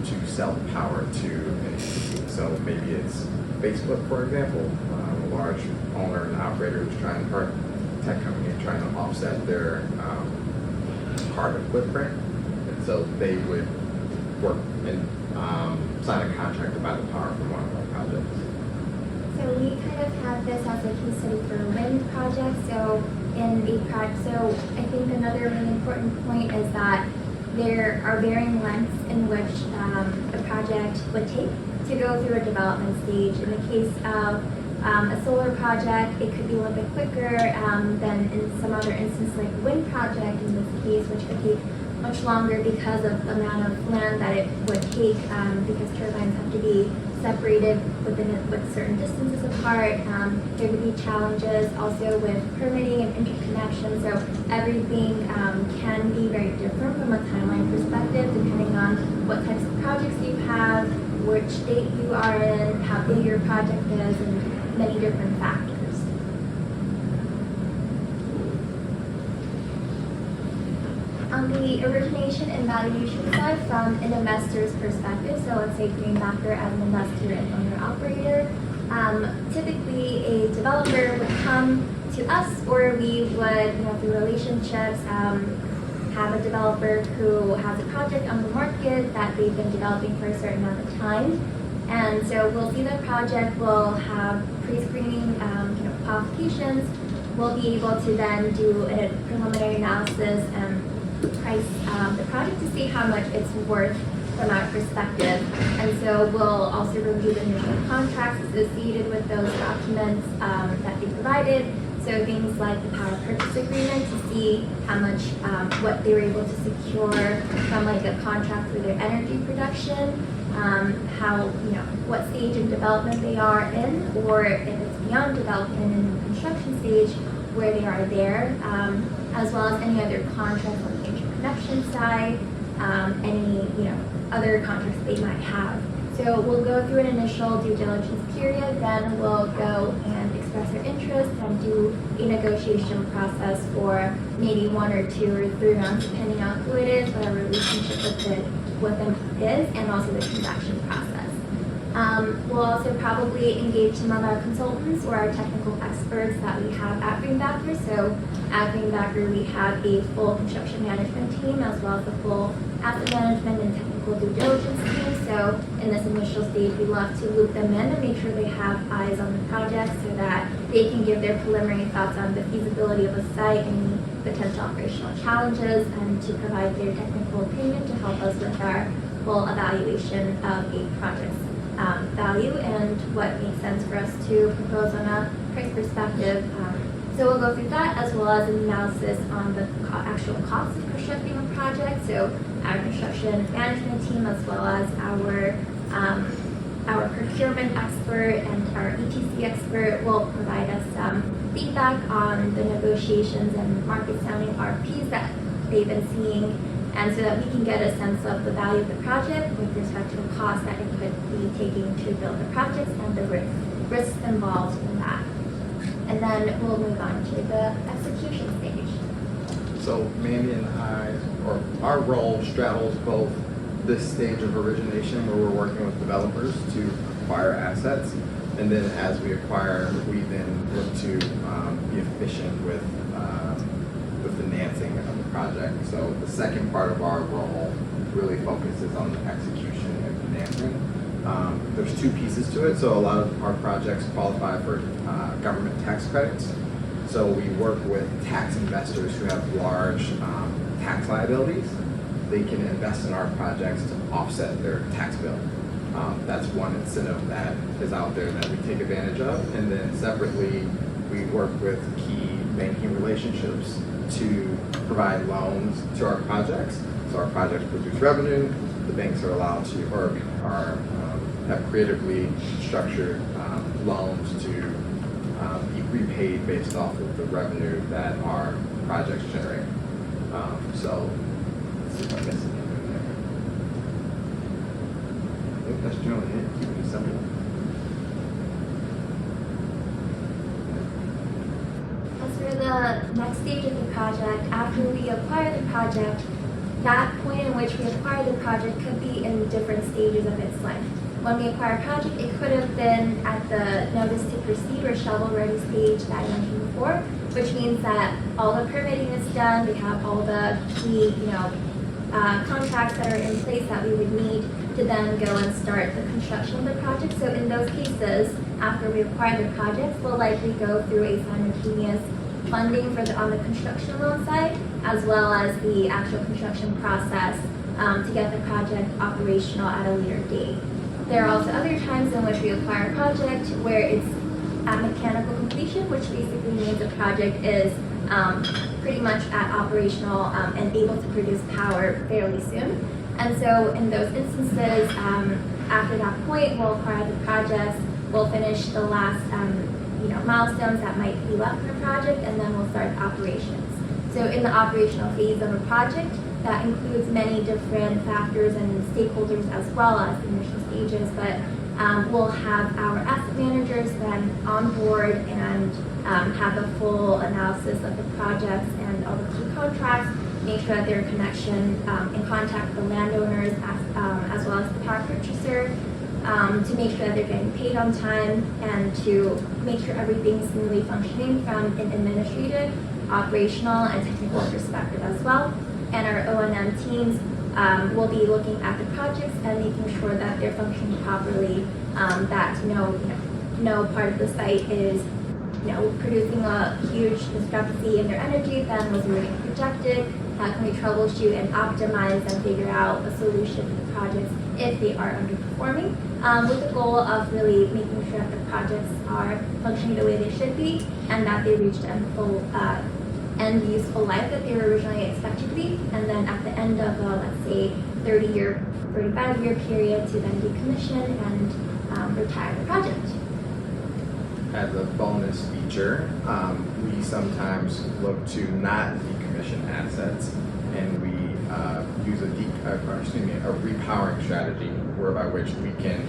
to sell power to an entity. So maybe it's Facebook, for example, a large owner and operator who's trying to, tech company trying to offset their carbon footprint. And so they would work and sign a contract to buy the power from one of our projects.
So we kind of have this as a case study for a wind project. So I think another really important point is that there are varying lengths in which a project would take to go through a development stage. In the case of a solar project, it could be a little bit quicker than in some other instance, like a wind project in this case, which could take much longer because of the amount of land that it would take, because turbines have to be separated with certain distances apart. There could be challenges also with permitting and interconnection. So everything can be very different from a timeline perspective, depending on what types of projects you have, which state you are in, how big your project is, and many different factors. On the origination and valuation side, from an investor's perspective, so let's say Greenbacker as an investor and owner-operator, typically a developer would come to us, or we would, through relationships, have a developer who has a project on the market that they've been developing for a certain amount of time. And so we'll see the project, we'll have pre-screening qualifications, we'll be able to then do a preliminary analysis and price the project to see how much it's worth from our perspective. And so we'll also review the initial contracts associated with those documents that they provided. So things like the power purchase agreement to see how much, what they were able to secure from like a contract for their energy production, how, what stage of development they are in, or if it's beyond development and construction stage, where they are there, as well as any other contracts on the interconnection side, any other contracts they might have. So we'll go through an initial due diligence period, then we'll go and express our interest and do a negotiation process for maybe 1 or 2 or 3 rounds, depending on who it is, what our relationship with them is, and also the transaction process. We'll also probably engage some of our consultants or our technical experts that we have at Greenbacker. So at Greenbacker, we have a full construction management team as well as a full asset management and technical due diligence team. So in this initial stage, we love to loop them in and make sure they have eyes on the project so that they can give their preliminary thoughts on the feasibility of a site and potential operational challenges, and to provide their technical opinion to help us with our full evaluation of a project's value and what makes sense for us to propose on a price perspective. So we'll go through that, as well as an analysis on the actual cost of constructing a project. So our construction management team, as well as our procurement expert and our ETC expert, will provide us some feedback on the negotiations and market sounding RFPs that they've been seeing, and so that we can get a sense of the value of the project with respect to the cost that it could be taking to build the projects and the risks involved in that. And then we'll move on to the execution stage.
So Mandy and I, or our role straddles both this stage of origination where we're working with developers to acquire assets. And then as we acquire, we then look to be efficient with the financing of the project. So the second part of our role really focuses on the execution and financing. There's two pieces to it. So a lot of our projects qualify for government tax credits. So we work with tax investors who have large tax liabilities. They can invest in our projects to offset their tax bill. That's one incentive that is out there that we take advantage of. And then separately, we work with key banking relationships to provide loans to our projects. So our projects produce revenue. The banks are allowed to, or have creatively structured loans to be repaid based off of the revenue that our projects generate. So let's see if I missed anything there. I think that's generally it. Keep it simple.
As for the next stage of the project, after we acquire the project, that point in which we acquire the project could be in different stages of its life. When we acquire a project, it could have been at the notice to proceed or shovel-ready stage that I mentioned before, which means that all the permitting is done, we have all the key, contracts that are in place that we would need to then go and start the construction of the project. So in those cases, after we acquire the project, we'll likely go through a simultaneous funding on the construction loan side, as well as the actual construction process to get the project operational at a later date. There are also other times in which we acquire a project where it's at mechanical completion, which basically means the project is pretty much at operational and able to produce power fairly soon. And so in those instances, after that point, we'll acquire the projects, we'll finish the last milestones that might be left in the project, and then we'll start operations. So in the operational phase of a project, that includes many different factors and stakeholders as well as the initial stages, but we'll have our asset managers then on board and have a full analysis of the projects and all the key contracts, make sure that they're in connection, in contact with the landowners as well as the power purchaser, to make sure that they're getting paid on time and to make sure everything's smoothly functioning from an administrative, operational, and technical perspective as well. And our O&M teams will be looking at the projects and making sure that they're functioning properly, that no part of the site is producing a huge discrepancy in their energy than was originally projected. How can we troubleshoot and optimize and figure out a solution for the projects if they are underperforming, with the goal of really making sure that the projects are functioning the way they should be and that they reach the end useful life that they were originally expected to be, and then at the end of let's say 30-year, 35-year period to then decommission and retire the project.
As a bonus feature, we sometimes look to not decommission assets, and we use a repowering strategy, whereby which we can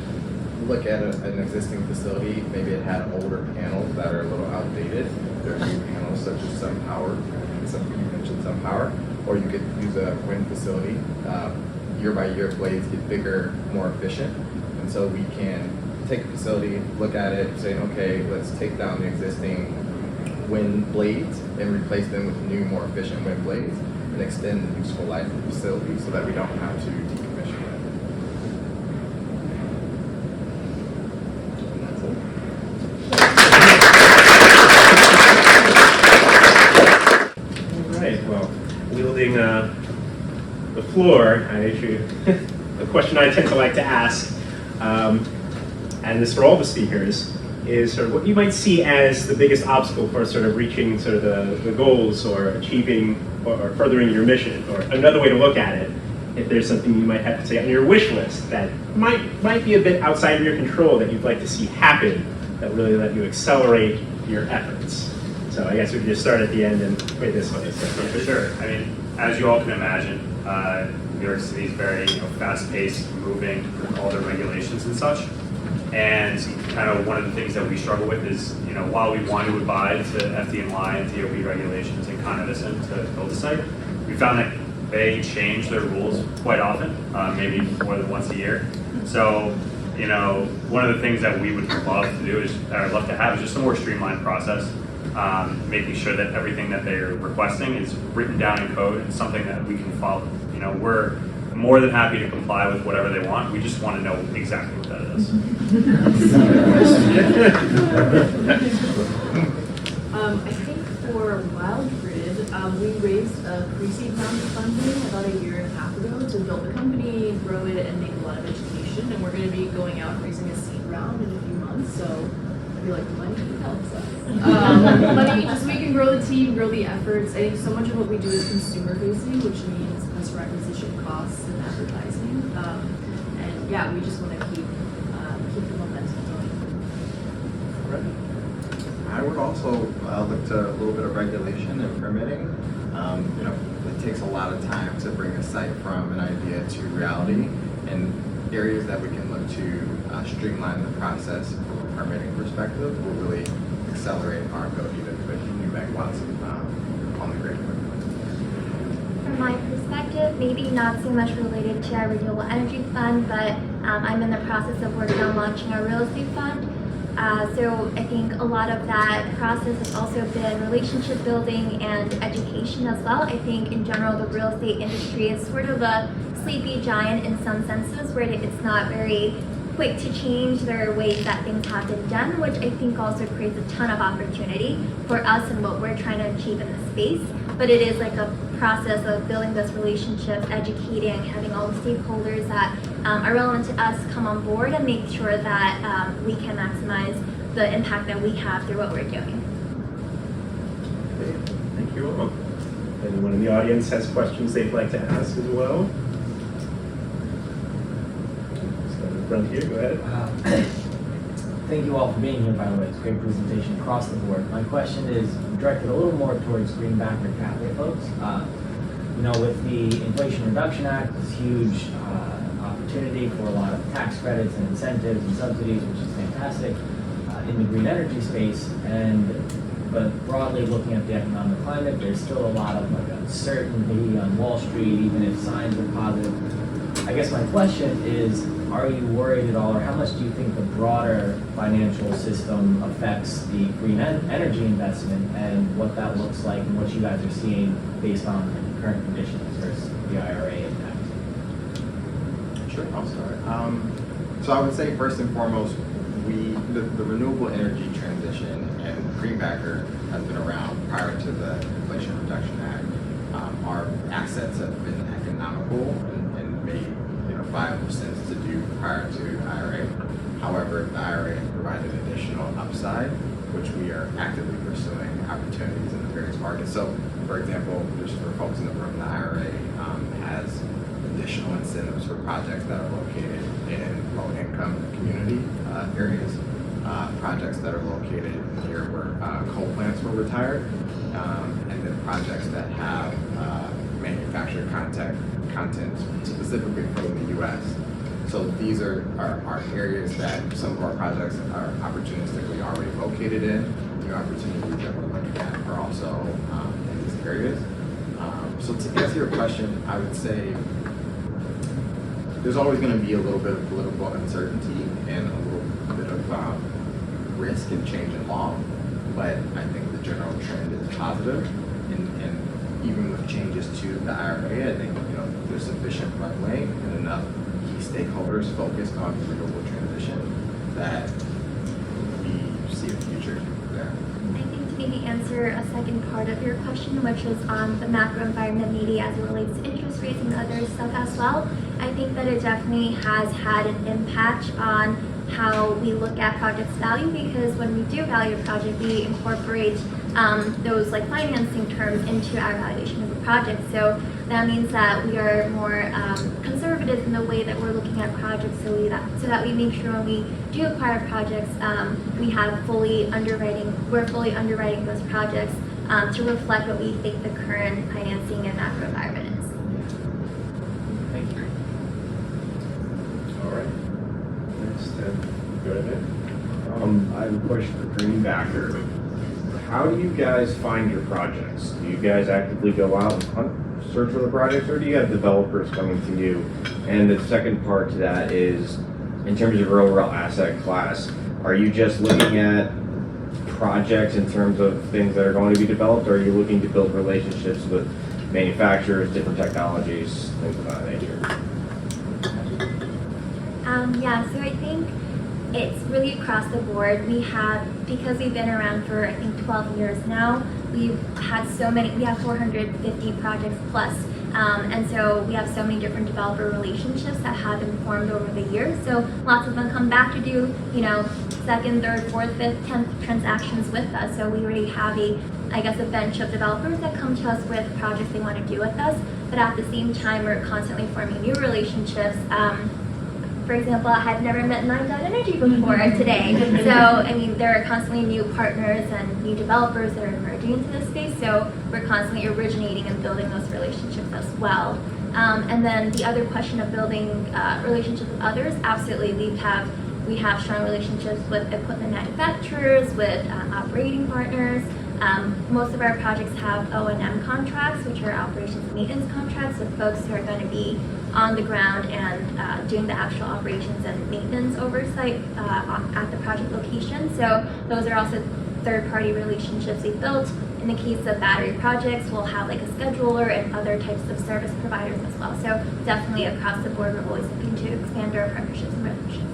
look at an existing facility. Maybe it had older panels that are a little outdated. There are new panels such as SunPower, you mentioned SunPower, or you could use a wind facility. Year by year, blades get bigger, more efficient, and so we can take a facility, look at it, say, okay, let's take down the existing wind blades and replace them with new, more efficient wind blades, and extend the useful life of the facility so that we don't have to decommission it. And that's it.
All right, well, wielding the floor, I issue a question I tend to like to ask, and this for all the speakers, is sort of what you might see as the biggest obstacle for sort of reaching sort of the goals or achieving or furthering your mission, or another way to look at it, if there's something you might have to say on your wish list that might be a bit outside of your control that you'd like to see happen that really let you accelerate your efforts. So I guess we could just start at the end and wait this way. So.
Yeah, for sure. I mean, as you all can imagine, New York City is very fast-paced, moving, with all the regulations and such. And kind of one of the things that we struggle with is, while we want to abide to FDNY and DOB regulations and Con Edison to build a site, we found that they change their rules quite often, maybe more than once a year. So, you know, one of the things that we would love to do is, or love to have, is just a more streamlined process, making sure that everything that they're requesting is written down in code and something that we can follow. You know, we're more than happy to comply with whatever they want. We just want to know exactly what that is.
I think for Wildgrid, we raised a pre-seed round of funding about a year and a half ago to build the company, grow it, and make a lot of education. And we're going to be going out and raising a seed round in a few months. So I feel like money helps us. Money, just so we can grow the team, grow the efforts. I think so much of what we do is consumer facing, which means customer acquisition costs and advertising. And yeah, we just want to keep the momentum going.
I would also look to a little bit of regulation and permitting. You know, it takes a lot of time to bring a site from an idea to reality, and areas that we can look to streamline the process from a permitting perspective will really accelerate our ability to put new megawatts on the grid.
From my perspective, maybe not so much related to our renewable energy fund, but I'm in the process of working on launching our real estate fund. So I think a lot of that process has also been relationship building and education as well. I think in general the real estate industry is sort of a sleepy giant in some senses, where it's not very quick to change. There are ways that things have been done, which I think also creates a ton of opportunity for us and what we're trying to achieve in the space. But it is like a process of building this relationship, educating, having all the stakeholders that are relevant to us come on board and make sure that we can maximize the impact that we have through what we're doing.
Okay, thank you all. Anyone in the audience has questions they'd like to ask as well? So in front here, go ahead.
Thank you all for being here, by the way. It's a great presentation across the board. My question is directed a little more towards Greenbacker Catholic folks. You know, with the Inflation Reduction Act, this huge opportunity for a lot of tax credits and incentives and subsidies, which is fantastic in the green energy space. But broadly looking at the economic climate, there's still a lot of like uncertainty on Wall Street, even if signs are positive. I guess my question is, are you worried at all, or how much do you think the broader financial system affects the green energy investment and what that looks like and what you guys are seeing based on current conditions versus the IRA impact?
Sure, I'll start. So I would say first and foremost, the renewable energy transition and Greenbacker has been around prior to the Inflation Reduction Act. Our assets have been economical and made viable sense to do prior to IRA. However, the IRA has provided additional upside, which we are actively pursuing opportunities in the various markets. So, for example, just for folks in the room, the IRA has additional incentives for projects that are located in low-income community areas, projects that are located near where coal plants were retired, and then projects that have manufactured content specifically from the U.S. So these are areas that some of our projects are opportunistically already located in. New opportunities that we're looking at are also in these areas. So to answer your question, I would say there's always going to be a little bit of political uncertainty and a little bit of risk and change in law, but I think the general trend is positive. And even with changes to the IRA, I think there's sufficient runway and enough key stakeholders focused on the renewable transition that we see a future there.
I think to maybe answer a second part of your question, which was on the macro environment, maybe as it relates to interest rates and other stuff as well, I think that it definitely has had an impact on how we look at projects' value, because when we do value a project, we incorporate those like financing terms into our valuation of the project. So that means that we are more conservative in the way that we're looking at projects, so that we make sure when we do acquire projects, we're fully underwriting those projects to reflect what we think the current financing and macro environment is.
Thank you.
All right. Next, go ahead.
I have a question for Greenbacker. How do you guys find your projects? Do you guys actively go out and hunt search for the projects, or do you have developers coming to you? And the second part to that is, in terms of your overall asset class, are you just looking at projects in terms of things that are going to be developed, or are you looking to build relationships with manufacturers, different technologies, things of that nature?
Yeah, so I think it's really across the board. We have, because we've been around for I think 12 years now, we've had so many, we have 450 projects plus. And so we have so many different developer relationships that have been formed over the years. So lots of them come back to do, you know, second, third, fourth, fifth, 10th transactions with us. So we already have a bench of developers that come to us with projects they want to do with us. But at the same time, we're constantly forming new relationships. For example, I had never met NineDot Energy before today. So, I mean, there are constantly new partners and new developers that are emerging into this space. So we're constantly originating and building those relationships as well. And then the other question of building relationships with others, absolutely, we have strong relationships with equipment manufacturers, with operating partners. Most of our projects have O&M contracts, which are operations and maintenance contracts with folks who are going to be on the ground and doing the actual operations and maintenance oversight at the project location. So those are also third-party relationships we've built. In the case of battery projects, we'll have like a scheduler and other types of service providers as well. So definitely across the board, we're always looking to expand our partnerships and relationships.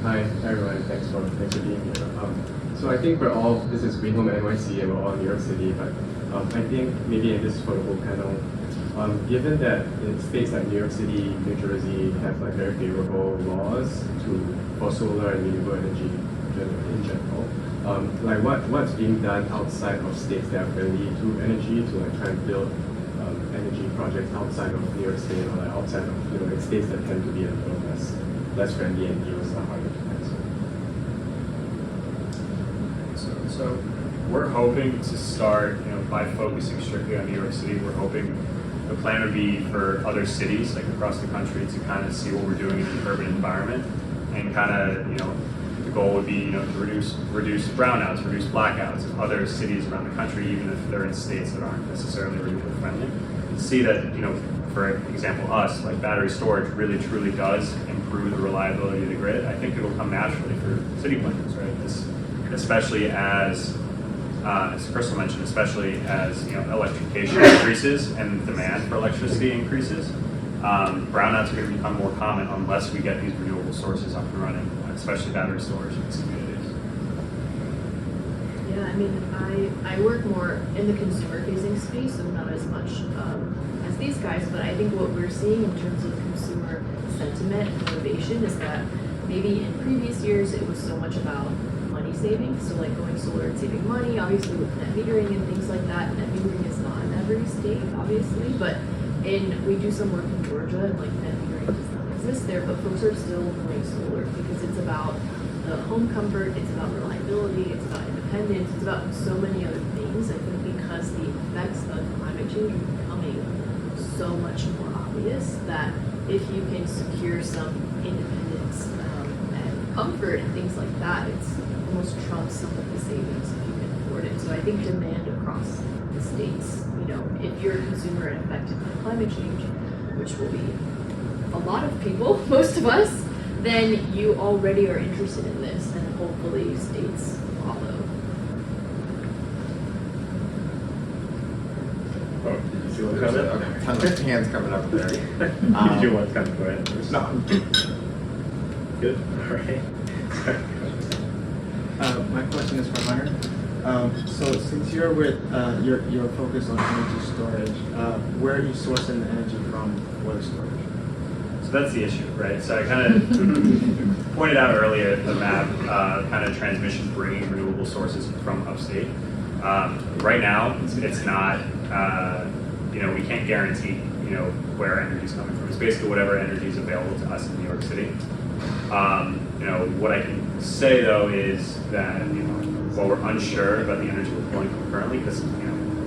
Hi everyone, thanks for being here. So I think this is Green Home NYC and we're all in New York City, but I think maybe in this photo panel, given that in states like New York City, New Jersey have like very favorable laws for solar and renewable energy in general, like what's being done outside of states that are friendly to energy to like try and build energy projects outside of New York State or like outside of like states that tend to be a little less friendly and deals are harder to find.
So we're hoping to start, by focusing strictly on New York City, we're hoping the plan would be for other cities, like across the country, to kind of see what we're doing in the urban environment, and kind of, the goal would be, to reduce brownouts, reduce blackouts in other cities around the country, even if they're in states that aren't necessarily renewable friendly. And see that, for example, us, like battery storage really truly does improve the reliability of the grid. I think it'll come naturally for city planners, right? Especially as Krystal mentioned, especially as electrification increases and demand for electricity increases, brownouts are going to become more common unless we get these renewable sources up and running, especially battery storage in these communities.
Yeah, I mean, I work more in the consumer-facing space, so not as much as these guys, but I think what we're seeing in terms of consumer sentiment and motivation is that maybe in previous years it was so much about money saving, so like going solar and saving money, obviously with net metering and things like that. Net metering is not in every state, obviously, but we do some work in Georgia, and like net metering does not exist there, but folks are still going solar because it's about the home comfort, it's about reliability, it's about independence, it's about so many other things. I think because the effects of climate change are becoming so much more obvious that if you can secure some independence and comfort and things like that, it's almost trumps some of the savings if you can afford it. So I think demand across the states, if you're a consumer and affected by climate change, which will be a lot of people, most of us, then you already are interested in this, and hopefully states follow.
Oh, did you see what's
There's
coming?
a ton of hands coming up there.
Did you want to go ahead?
No.
Good. All right.
My question is for Hunter. So since you're with your focus on energy storage, where are you sourcing the energy from for the storage?
So that's the issue, right? So I kind of pointed out earlier the map, kind of transmission bringing renewable sources from upstate. Right now, it's not, we can't guarantee, where energy is coming from. It's basically whatever energy is available to us in New York City. What I can say though is that, while we're unsure about the energy we're pulling from currently, because,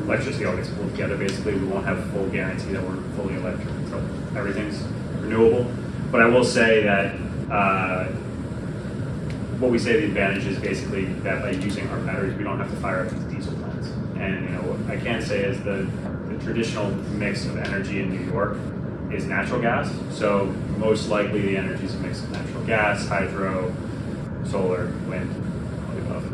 electricity all gets pulled together, basically, we won't have full guarantee that we're fully electric until everything's renewable. But I will say that what we say the advantage is basically that by using our batteries, we don't have to fire up these diesel plants. And you know, what I can say is the traditional mix of energy in New York is natural gas. So most likely the energy is a mix of natural gas, hydro, solar, wind, all the above.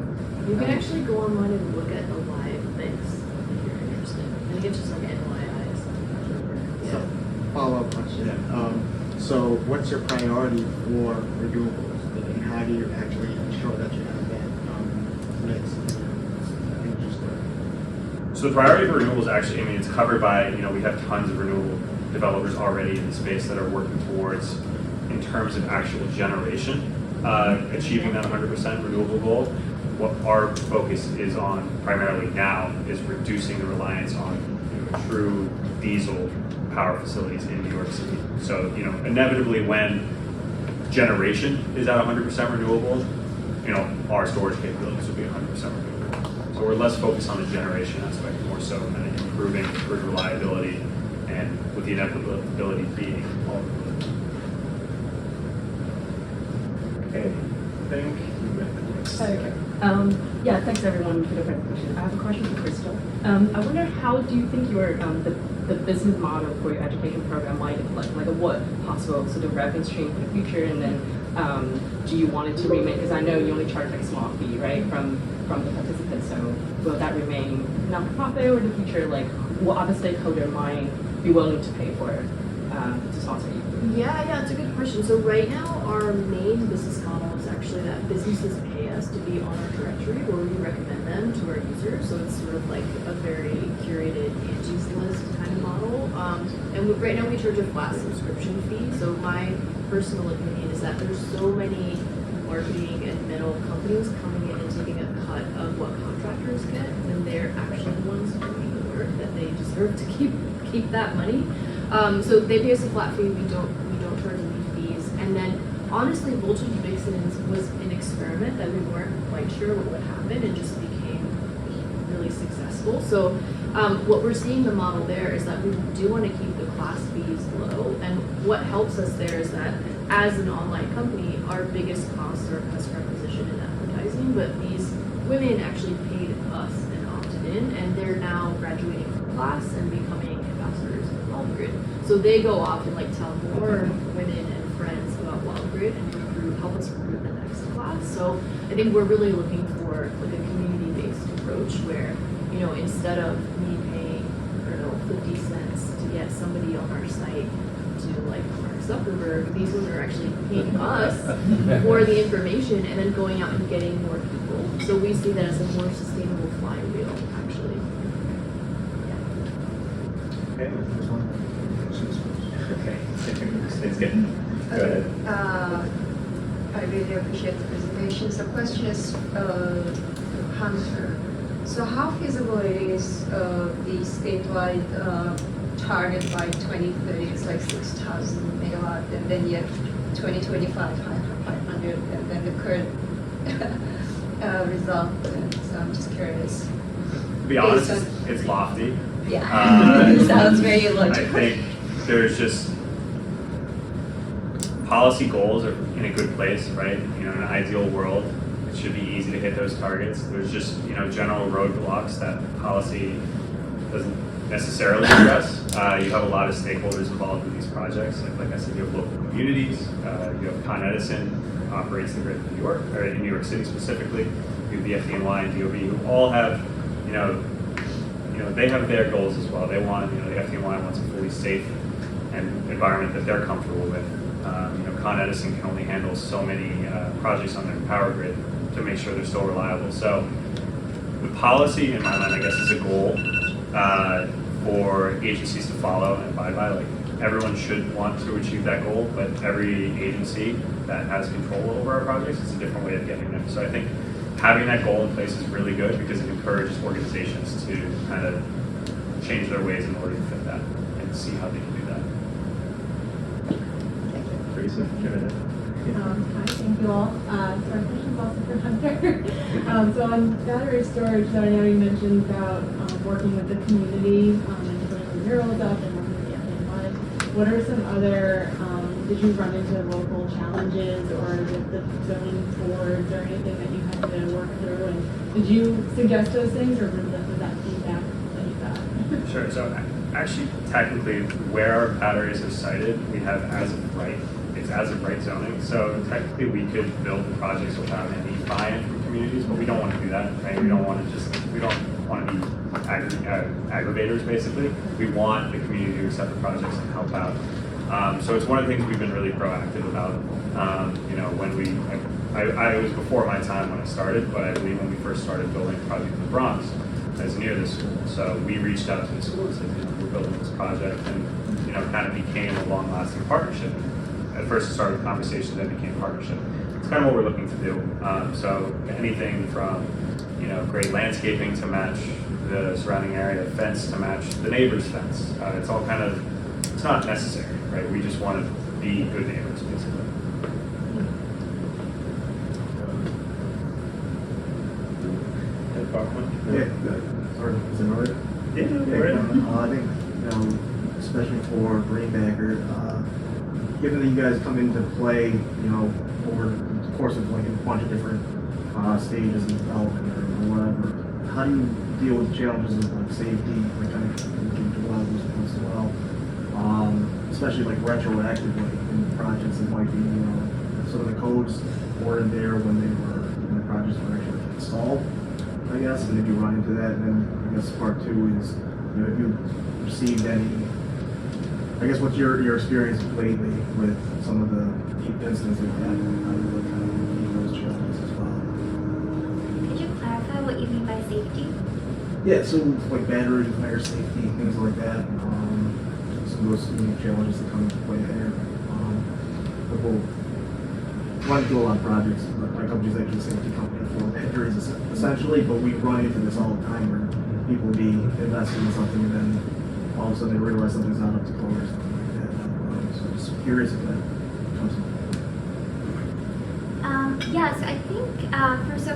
You can actually go online and look at the live mix if you're interested. I think it's just like NYI.
So, follow-up question. So what's your priority for renewables? And how do you actually ensure that you have that mix in energy storage?
So the priority for renewables actually, I mean, it's covered by, you know, we have tons of renewable developers already in the space that are working towards, in terms of actual generation, achieving that 100% renewable goal. What our focus is on primarily now is reducing the reliance on, you know, true diesel power facilities in New York City. So, you know, inevitably when generation is at 100% renewable, you know, our storage capabilities will be 100% renewable. So we're less focused on the generation aspect, more so than improving grid reliability, and with the inevitability being all of
Okay, I think you went next.
Okay. Yeah, thanks everyone for the presentation. I have a question for Krystal. I wonder, how do you think your the business model for your education program might look like? What possible sort of revenue stream for the future, and then do you want it to remain? Because I know you only charge like a small fee, right, from the participants. So will that remain non-profit, or in the future, like, what other stakeholder might be willing to pay for to sponsor you?
Yeah, it's a good question. So right now, our main business model is actually that businesses pay us to be on our directory, where we recommend them to our users. So it's sort of like a very curated Angie's List kind of model. Right now we charge a flat subscription fee. So my personal opinion is that there's so many marketing and middle companies coming in and taking a cut of what contractors get, and they're actually the ones doing the work that they deserve to keep that money. So they pay us a flat fee. We don't charge any fees. And then honestly, Voltage Vixens was an experiment that we weren't quite sure what would happen, and just became really successful. So what we're seeing the model there is that we do want to keep the class fees low, and what helps us there is that as an online company, our biggest costs are customer acquisition and advertising, but these women actually paid us and opted in, and they're now graduating from class and becoming ambassadors of Wildgrid. So they go off and like tell more women and friends about Wildgrid and help us recruit the next class. So I think we're really looking for like a community-based approach where, you know, instead of me paying, I don't know, 50 cents to get somebody on our site to like Mark Zuckerberg, these women are actually paying us for the information and then going out and getting more people. So we see that as a more sustainable flywheel, actually.
Okay, there's one. Okay, it's good. Go ahead.
I really appreciate the presentation. So question is, Hunter, so how feasible it is the statewide target by 2030? It's like 6,000 megawatt, and then yet 2025, 500, and then the current result. So I'm just curious.
To be honest, it's lofty.
Yeah, it sounds very logical.
I think there's just policy goals are in a good place, right? You know, in an ideal world, it should be easy to hit those targets. There's just, you know, general roadblocks that policy doesn't necessarily address. You have a lot of stakeholders involved in these projects. Like I said, you have local communities. You have Con Edison, who operates the grid in New York, or in New York City specifically. You have the FDNY and DOB, who all have, you know, they have their goals as well. They want, you know, the FDNY wants a fully safe and environment that they're comfortable with. You know, Con Edison can only handle so many projects on their power grid to make sure they're still reliable. So the policy, in my mind, I guess, is a goal for agencies to follow and abide by. Like, everyone should want to achieve that goal, but every agency that has control over our projects is a different way of getting there. So I think having that goal in place is really good because it encourages organizations to kind of change their ways in order to fit that and see how they can do that.
Teresa, go ahead.
Hi, thank you all. So our question is also for Hunter. So on battery storage, I know you mentioned about working with the community and doing the mural adopt and working with the FDNY. what are some other, did you run into local challenges or with the zoning boards or anything that you had to work through? And did you suggest those things, or was that feedback that you got?
Sure. So actually, technically, where our batteries are sited, we have as of right. It's as of right zoning. So technically, we could build the projects without any buy-in from communities, but we don't want to do that. Right? We don't want to be aggravators. Basically, we want the community to accept the projects and help out. So it's one of the things we've been really proactive about. When I was before my time when I started, but I believe when we first started building a project in the Bronx, I was near the school. So we reached out to the school and said, we're building this project, and kind of became a long-lasting partnership. At first it started with conversation, then became partnership. It's kind of what we're looking to do. So anything from great landscaping to match the surrounding area, fence to match the neighbor's fence. It's all kind of, it's not necessary, right? We just want to be good neighbors, basically.
Yeah, sorry, is it alright?
Yeah,
I think, especially for Greenbacker, given that you guys come into play, over the course of like a bunch of different stages of development or whatever, how do you deal with challenges of like safety, like kind of into one of those points as well, especially like retroactively in projects that might be, some of the codes weren't there when the projects were actually installed, I guess, and if you run into that, and then I guess part two is, if you received any, I guess what's your experience lately with some of the incidents that you've had, and how you look at those challenges as well?
Could you clarify what you mean by safety?
Yeah, so like battery, fire safety, things like that, some of those challenges that come into play there. People run through a lot of projects, but my company's actually a safety company for batteries essentially, but we run into this all the time where people will be investing in something and then all of a sudden they realize something's not up to code or something like that. So just curious if that comes into play.
Yes, I think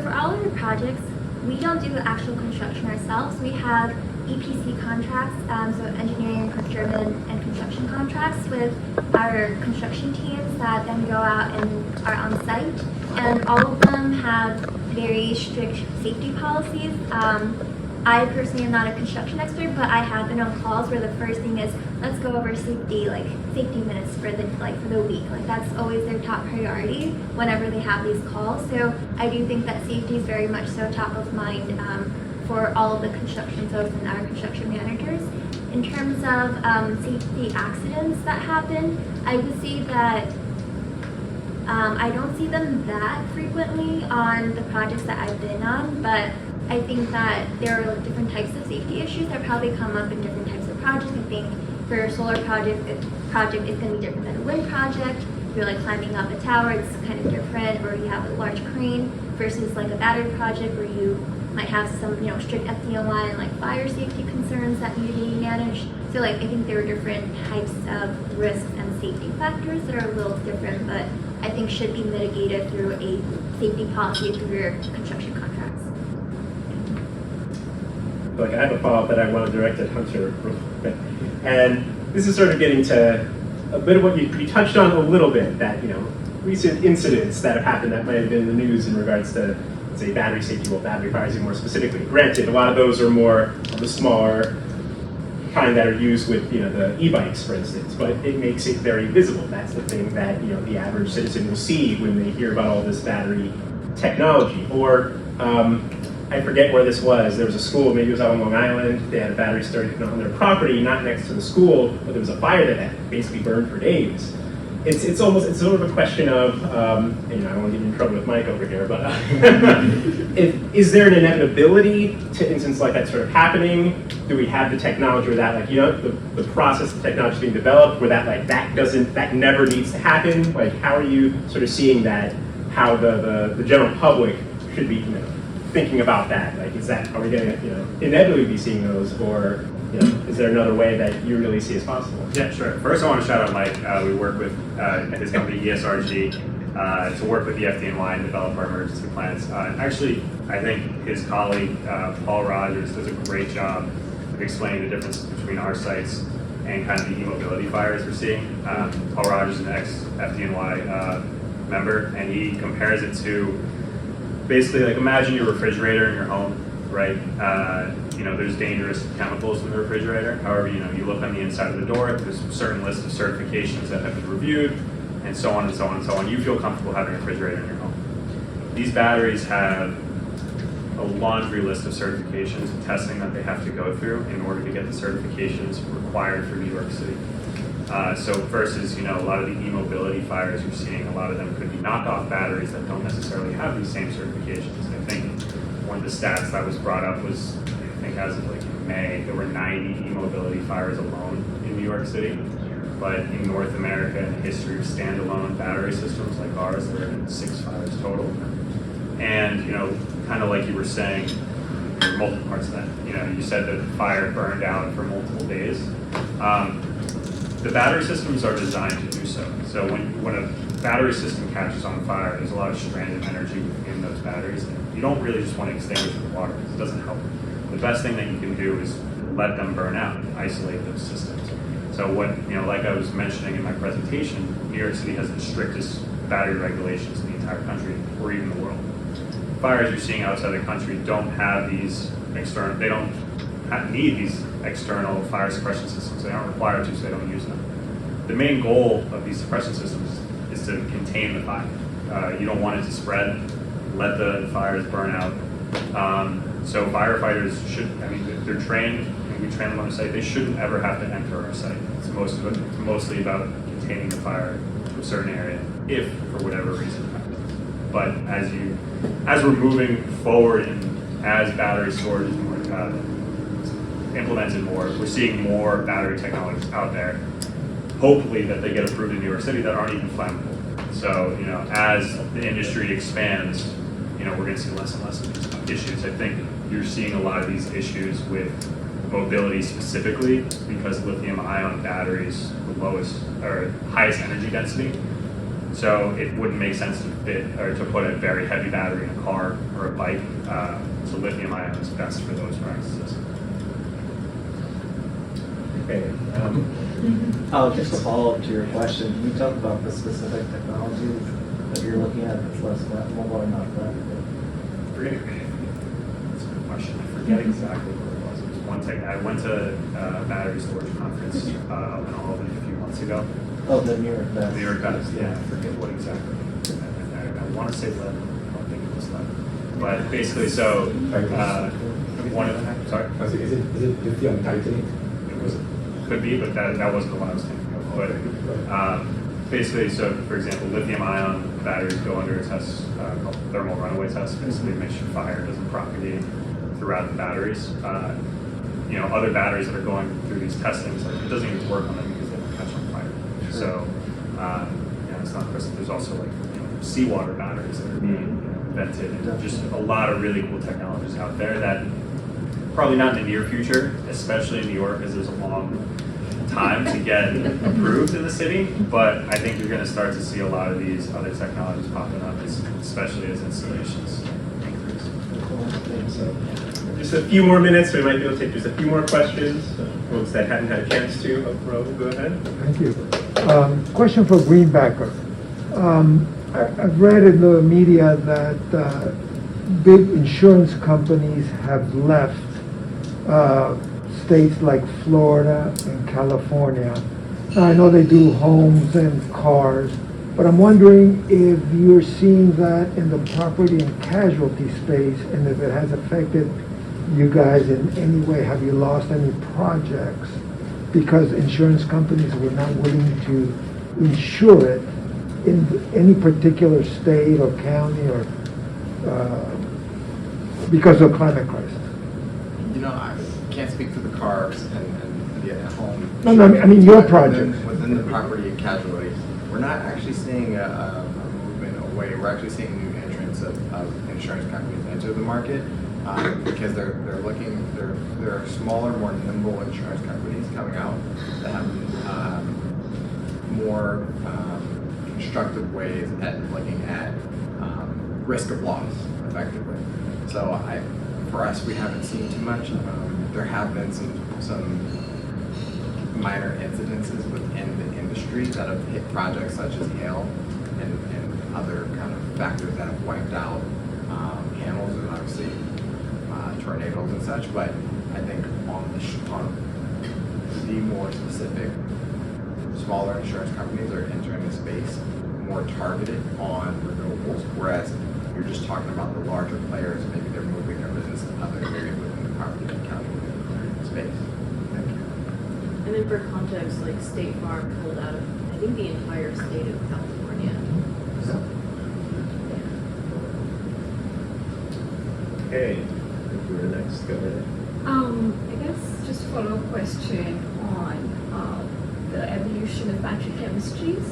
for all of the projects, we don't do the actual construction ourselves. We have EPC contracts, so engineering, procurement, and construction contracts with our construction teams that then go out and are on site. And all of them have very strict safety policies. I personally am not a construction expert, but I have been on calls where the first thing is, let's go over safety minutes for the week. That's always their top priority whenever they have these calls. So I do think that safety is very much so top of mind for all of the construction folks and our construction managers. In terms of safety accidents that happen, I would say that I don't see them that frequently on the projects that I've been on, but I think that there are different types of safety issues that probably come up in different types of projects. I think for a solar project is going to be different than a wind project. If you're climbing up a tower, it's kind of different, or you have a large crane versus a battery project where you might have some strict FDNY and fire safety concerns that need to be managed. So I think there are different types of risks and safety factors that are a little different, but I think should be mitigated through a safety policy through your construction contracts.
I have a follow-up that I want to direct at Hunter, and this is sort of getting to a bit of what you touched on a little bit, that recent incidents that have happened that might have been in the news in regards to, say, battery safety, battery fires more specifically. Granted, a lot of those are more of the smaller kind that are used with the e-bikes, for instance, but it makes it very visible. That's the thing that the average citizen will see when they hear about all this battery technology. Or I forget where this was. There was a school, maybe it was out on Long Island. They had a battery storage on their property, not next to the school, but there was a fire that had basically burned for days. It's sort of a question of, I don't want to get in trouble with Mike over here, but is there an inevitability to instances like that sort of happening? Do we have the technology where that, the process of technology being developed, where that never needs to happen? How are you sort of seeing that? How the general public should be, thinking about that? Are we going to, inevitably be seeing those, or is there another way that you really see as possible?
Yeah, sure. First, I want to shout out Mike. We work with his company ESRG to work with the FDNY and develop our emergency plans. Actually, I think his colleague Paul Rogers does a great job of explaining the differences between our sites and kind of the e-mobility fires we're seeing. Paul Rogers is an ex-FDNY member, and he compares it to basically like imagine your refrigerator in your home, right? You know, there's dangerous chemicals in the refrigerator. However, you know, you look on the inside of the door, there's a certain list of certifications that have been reviewed, and so on and so on and so on. You feel comfortable having a refrigerator in your home. These batteries have a laundry list of certifications and testing that they have to go through in order to get the certifications required for New York City. So versus, you know, a lot of the e-mobility fires you're seeing, a lot of them could be knockoff batteries that don't necessarily have these same certifications. I think one of the stats that was brought up was, I think as of like May, there were 90 e-mobility fires alone in New York City. But in North America, in the history of standalone battery systems like ours, there have been 6 fires total. And, you know, kind of like you were saying, there were multiple parts of that. You know, you said that the fire burned out for multiple days. The battery systems are designed to do so. So when a battery system catches on fire, there's a lot of stranded energy in those batteries. You don't really just want to extinguish with water because it doesn't help. The best thing that you can do is let them burn out and isolate those systems. So what, you know, like I was mentioning in my presentation, New York City has the strictest battery regulations in the entire country or even the world. Fires you're seeing outside the country don't have these external, they don't need these external fire suppression systems. They aren't required to, so they don't use them. The main goal of these suppression systems is to contain the fire. You don't want it to spread, let the fires burn out. So firefighters should, I mean, they're trained, and we train them on the site, they shouldn't ever have to enter our site. It's mostly about containing the fire to a certain area, if for whatever reason it happens. But as we're moving forward and as battery storage is more implemented more, we're seeing more battery technologies out there, hopefully that they get approved in New York City that aren't even flammable. So, you know, as the industry expands, you know, we're going to see less and less of these issues. I think you're seeing a lot of these issues with mobility specifically because lithium-ion batteries the lowest or highest energy density. So it wouldn't make sense to fit or to put a very heavy battery in a car or a bike. So lithium-ion is best for those practices.
Okay.
Just to follow up to your question, can you talk about the specific technologies that you're looking at that's less flammable or not flammable?
That's a good question. I forget exactly what it was. It was one tech. I went to a battery storage conference in Albany a few months ago.
Oh, the New York Best.
New York Best, yeah. I forget what exactly. I want to say lead. I don't think it was lead. But basically, so one of them. Sorry.
Is it lithium titanate?
It was. Could be, but that wasn't the one I was thinking of. But basically, so for example, lithium-ion batteries go under a test called thermal runaway test. Basically, make sure fire doesn't propagate throughout the batteries. You know, other batteries that are going through these testings, like it doesn't even work on them because they don't catch on fire. Sure. So, yeah, it's not Krystal. There's also like seawater batteries that are being invented, and just a lot of really cool technologies out there that probably not in the near future, especially in New York, because there's a long time to get approved in the city. But I think you're going to start to see a lot of these other technologies popping up, especially as installations increase.
So, just a few more minutes, we might be able to take just a few more questions. Folks that hadn't had a chance to, Ro, go ahead.
Thank you. Question for Greenbacker. I've read in the media that big insurance companies have left states like Florida and California. Now, I know they do homes and cars, but I'm wondering if you're seeing that in the property and casualty space, and if it has affected you guys in any way. Have you lost any projects because insurance companies were not willing to insure it in any particular state or county or because of climate crisis?
You know, I can't speak for the cars and the home.
No, I mean your project.
Within the property and casualty, we're not actually seeing a movement away. We're actually seeing new entrants of insurance companies into the market because they're looking. There are smaller, more nimble insurance companies coming out that have more constructive ways at looking at risk of loss effectively. So for us, we haven't seen too much. There have been some minor incidences within the industry that have hit projects such as hail and other kind of factors that have wiped out panels and obviously tornadoes and such. But I think on the more specific, smaller insurance companies are entering the space more targeted on renewables, whereas you're just talking about the larger players, maybe they're moving their business to other areas within the property and county space. Thank you.
And then for context, like State Farm pulled out of, I think, the entire state of California. So,
Okay, I think you were next. Go ahead.
I guess just a follow-up question on the evolution of battery chemistries,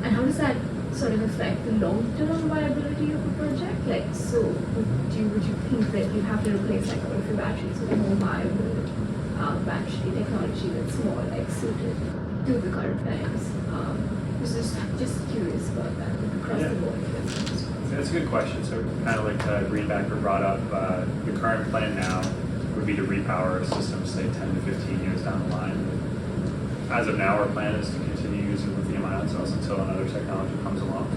and how does that sort of affect the long-term viability of a project? Like, so would you think that you have to replace like all of your batteries with a more viable battery technology that's more like suited to the current times? Just curious about that across the board.
That's a good question. So kind of like Greenbacker brought up, the current plan now would be to repower a system, say 10 to 15 years down the line. As of now, our plan is to continue using lithium-ion cells until another technology comes along.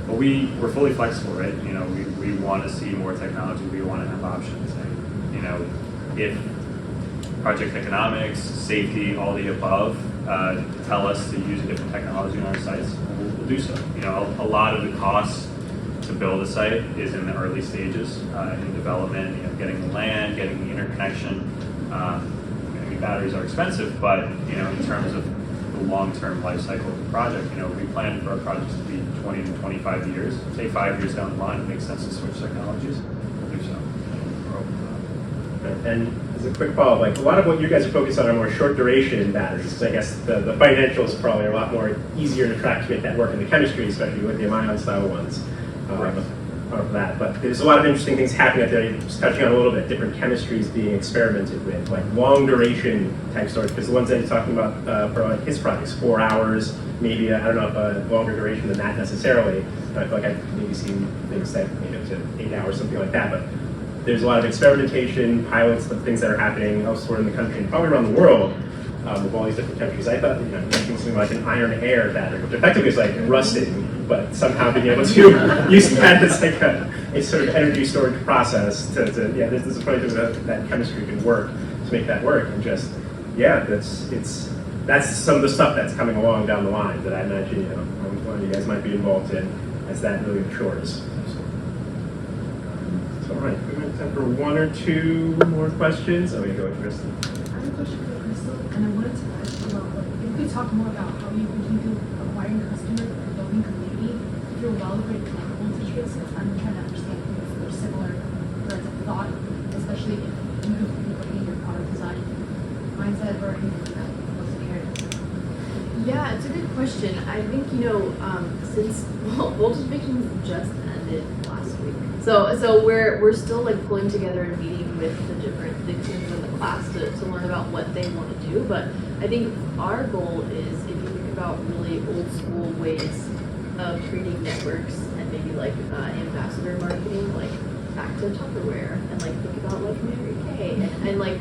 But we're fully flexible, right? You know, we want to see more technology. We want to have options. And, you know, if project economics, safety, all the above tell us to use a different technology on our sites, we'll do so. You know, a lot of the costs to build a site is in the early stages in development, you know, getting the land, getting the interconnection. Batteries are expensive, but you know, in terms of the long-term life cycle of the project, you know, we plan for our projects to be 20 to 25 years. Say 5 years down the line, it makes sense to switch technologies. We'll do so.
And as a quick follow-up, like a lot of what you guys are focused on are more short duration batteries, because I guess the financials probably are a lot more easier to track to make that work in the chemistry, especially with the ion style ones. Of that, but there's a lot of interesting things happening out there. You're just touching on a little bit, different chemistries being experimented with, like long duration type storage. Because the ones that you're talking about for like his projects, 4 hours, maybe I don't know if a longer duration than that necessarily. But I feel like I've maybe seen things that up to 8 hours, something like that. But there's a lot of experimentation, pilots, the things that are happening elsewhere in the country and probably around the world. With all these different countries, I thought, you know, making something like an iron air battery, which effectively is like rusting, but somehow being able to use that as like a sort of energy storage process to yeah, this is probably that chemistry can work to make that work, and just yeah, that's some of the stuff that's coming along down the line that I imagine, you know, one of you guys might be involved in as that really matures. So all right, we have time for one or two more questions. I'm gonna go with Krystal.
I have a question for Krystal, and I wanted to ask about, like, if you could talk more about how you continue acquiring customers and building community through Wildgrid voltage basis. I'm trying to understand if there's similar threads of thought, especially if you have people in your product design mindset or anything like that.
Yeah, it's a good question. I think, you know, since voltage baking just ended last week, so we're still like pulling together and meeting with the different Dixons in the class to learn about what they want to do. But I think our goal is, if you think about really old school ways of creating networks and maybe like ambassador marketing, like back to Tupperware, and like think about like Mary Kay, and like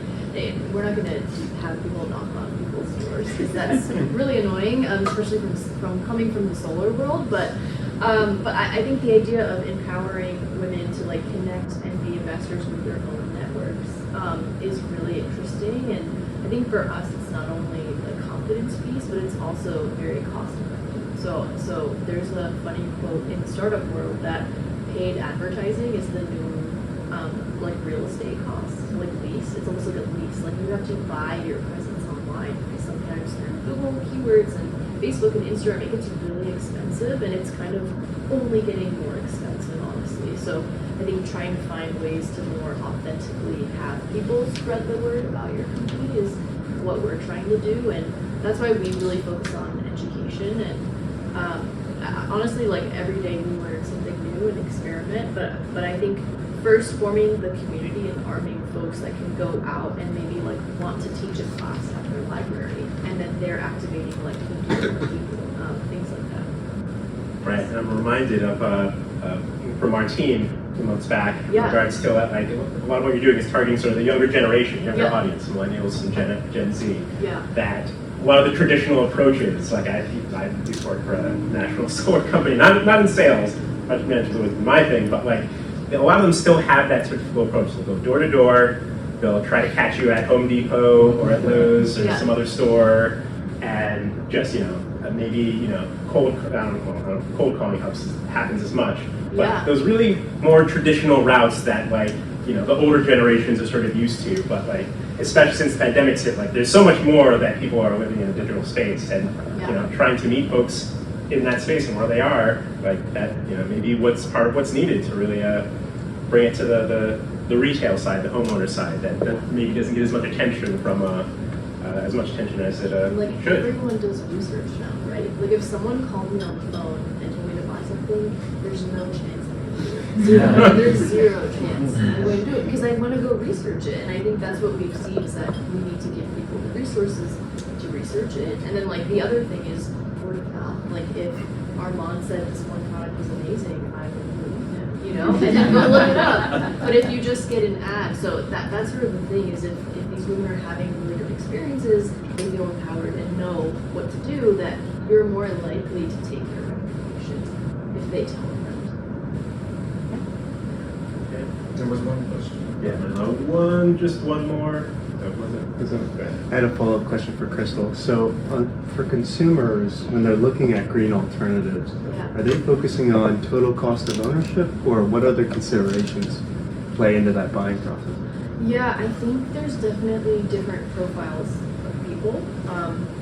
we're not going to have people knock on people's doors because that's really annoying, especially from coming from the solar world. But I think the idea of empowering women to like connect and be ambassadors with their own networks is really interesting. And I think for us, it's not only the confidence piece, but it's also very cost effective. So there's a funny quote in the startup world that paid advertising is the new like real estate cost, like lease. It's almost like a lease. Like you have to buy your presence online because sometimes through Google keywords and Facebook and Instagram, it gets really expensive, and it's kind of only getting more expensive, honestly. So I think trying to find ways to more authentically have people spread the word about your company is what we're trying to do, and that's why we really focus on education. And honestly, like every day we learn something new and experiment, but I think first forming the community and arming folks that can go out and maybe like want to teach a class at their library, and then they're activating like 50 people, things like that.
Right, and I'm reminded of from our team a few months back in
Yeah.
regards to like a lot of what you're doing is targeting sort of the younger generation, younger
Yeah.
audience, millennials and Gen Z.
Yeah.
That a lot of the traditional approaches, like I used to work for a national solar company, not in sales, project management was my thing, but like a lot of them still have that typical approach. They'll go door to door, they'll try to catch you at Home Depot or at Lowe's or
Yeah.
some other store, and just maybe cold calling happens as much. But
Yeah.
those really more traditional routes that the older generations are sort of used to, but like especially since pandemics hit, like there's so much more that people are living in a digital space, and trying to meet folks in that space and where they are, like that maybe what's part of what's needed to really bring it to the retail side, the homeowner side, that maybe doesn't get as much attention from as much attention as it
Like
should.
everyone does research now, right? Like if someone called me on the phone and told me to buy something, there's no chance I'm going to do it. Zero. There's zero chance I'm going to do it because I want to go research it. And I think that's what we've seen is that we need to give people the resources to research it. And then like the other thing is word of mouth. Like if Armand said this one product was amazing, I would believe him, and then go look it up. But if you just get an ad, so that's sort of the thing is if these women are having really good experiences, they feel empowered and know what to do, that you're more likely to take their recommendations if they tell a friend.
There was one question.
Yeah, just one more.
I had a follow-up question for Krystal. So, for consumers, when they're looking at green alternatives, are they focusing on total cost of ownership, or what other considerations play into that buying process?
Yeah, I think there's definitely different profiles of people.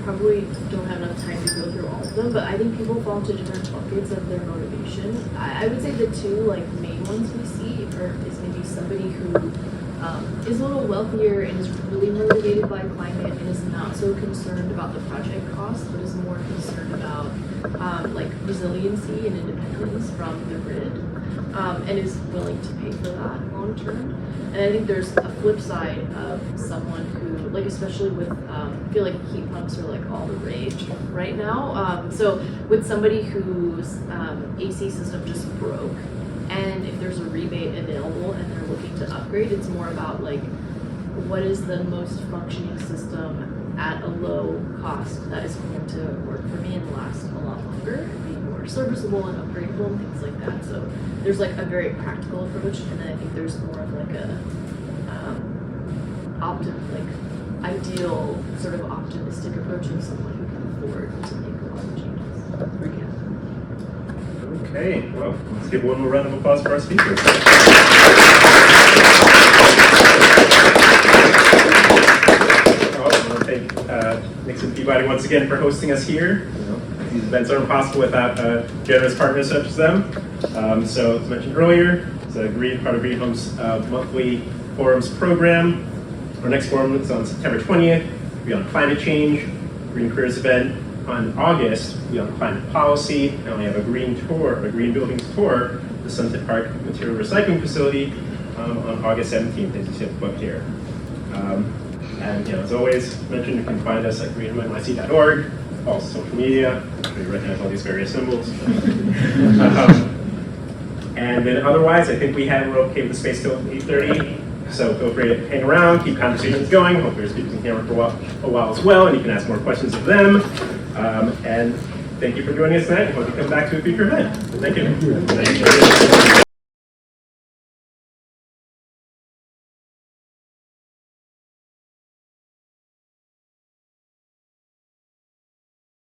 Probably don't have enough time to go through all of them, but I think people fall into different buckets of their motivation. I would say the two main ones we see is maybe somebody who is a little wealthier and is really motivated by climate and is not so concerned about the project cost, but is more concerned about resiliency and independence from the grid, and is willing to pay for that long term. And I think there's a flip side of someone who, especially with, I feel like heat pumps are all the rage right now. So with somebody whose AC system just broke, and if there's a rebate available and they're looking to upgrade, it's more about what is the most functioning system at a low cost that is going to work for me and last a lot longer and be more serviceable and upgradable and things like that. So there's a very practical approach, and then I think there's more of ideal sort of optimistic approach of someone who can afford to make a lot of changes.
Okay, well, let's give one more round of applause for our speakers. I want to thank Nixon Peabody once again for hosting us here. These events aren't possible without generous partners such as them. So, as mentioned earlier, it's a part of Green Home's monthly forums program. Our next forum is on September 20th. It'll be on climate change, Green Careers event. On August, we'll be on climate policy, and we have a green buildings tour, the Sunset Park Material Recycling Facility on August 17th, as you see up here. And as always mentioned, you can find us at greenhomeyc.org, all social media. I'm sure you recognize all these various symbols. And then otherwise, I think we're okay with the space till 8:30. So feel free to hang around, keep conversations going. Hope there's people in here for a while as well, and you can ask more questions of them. And thank you for joining us tonight. I hope you come back to a future event. Thank you. Thank you.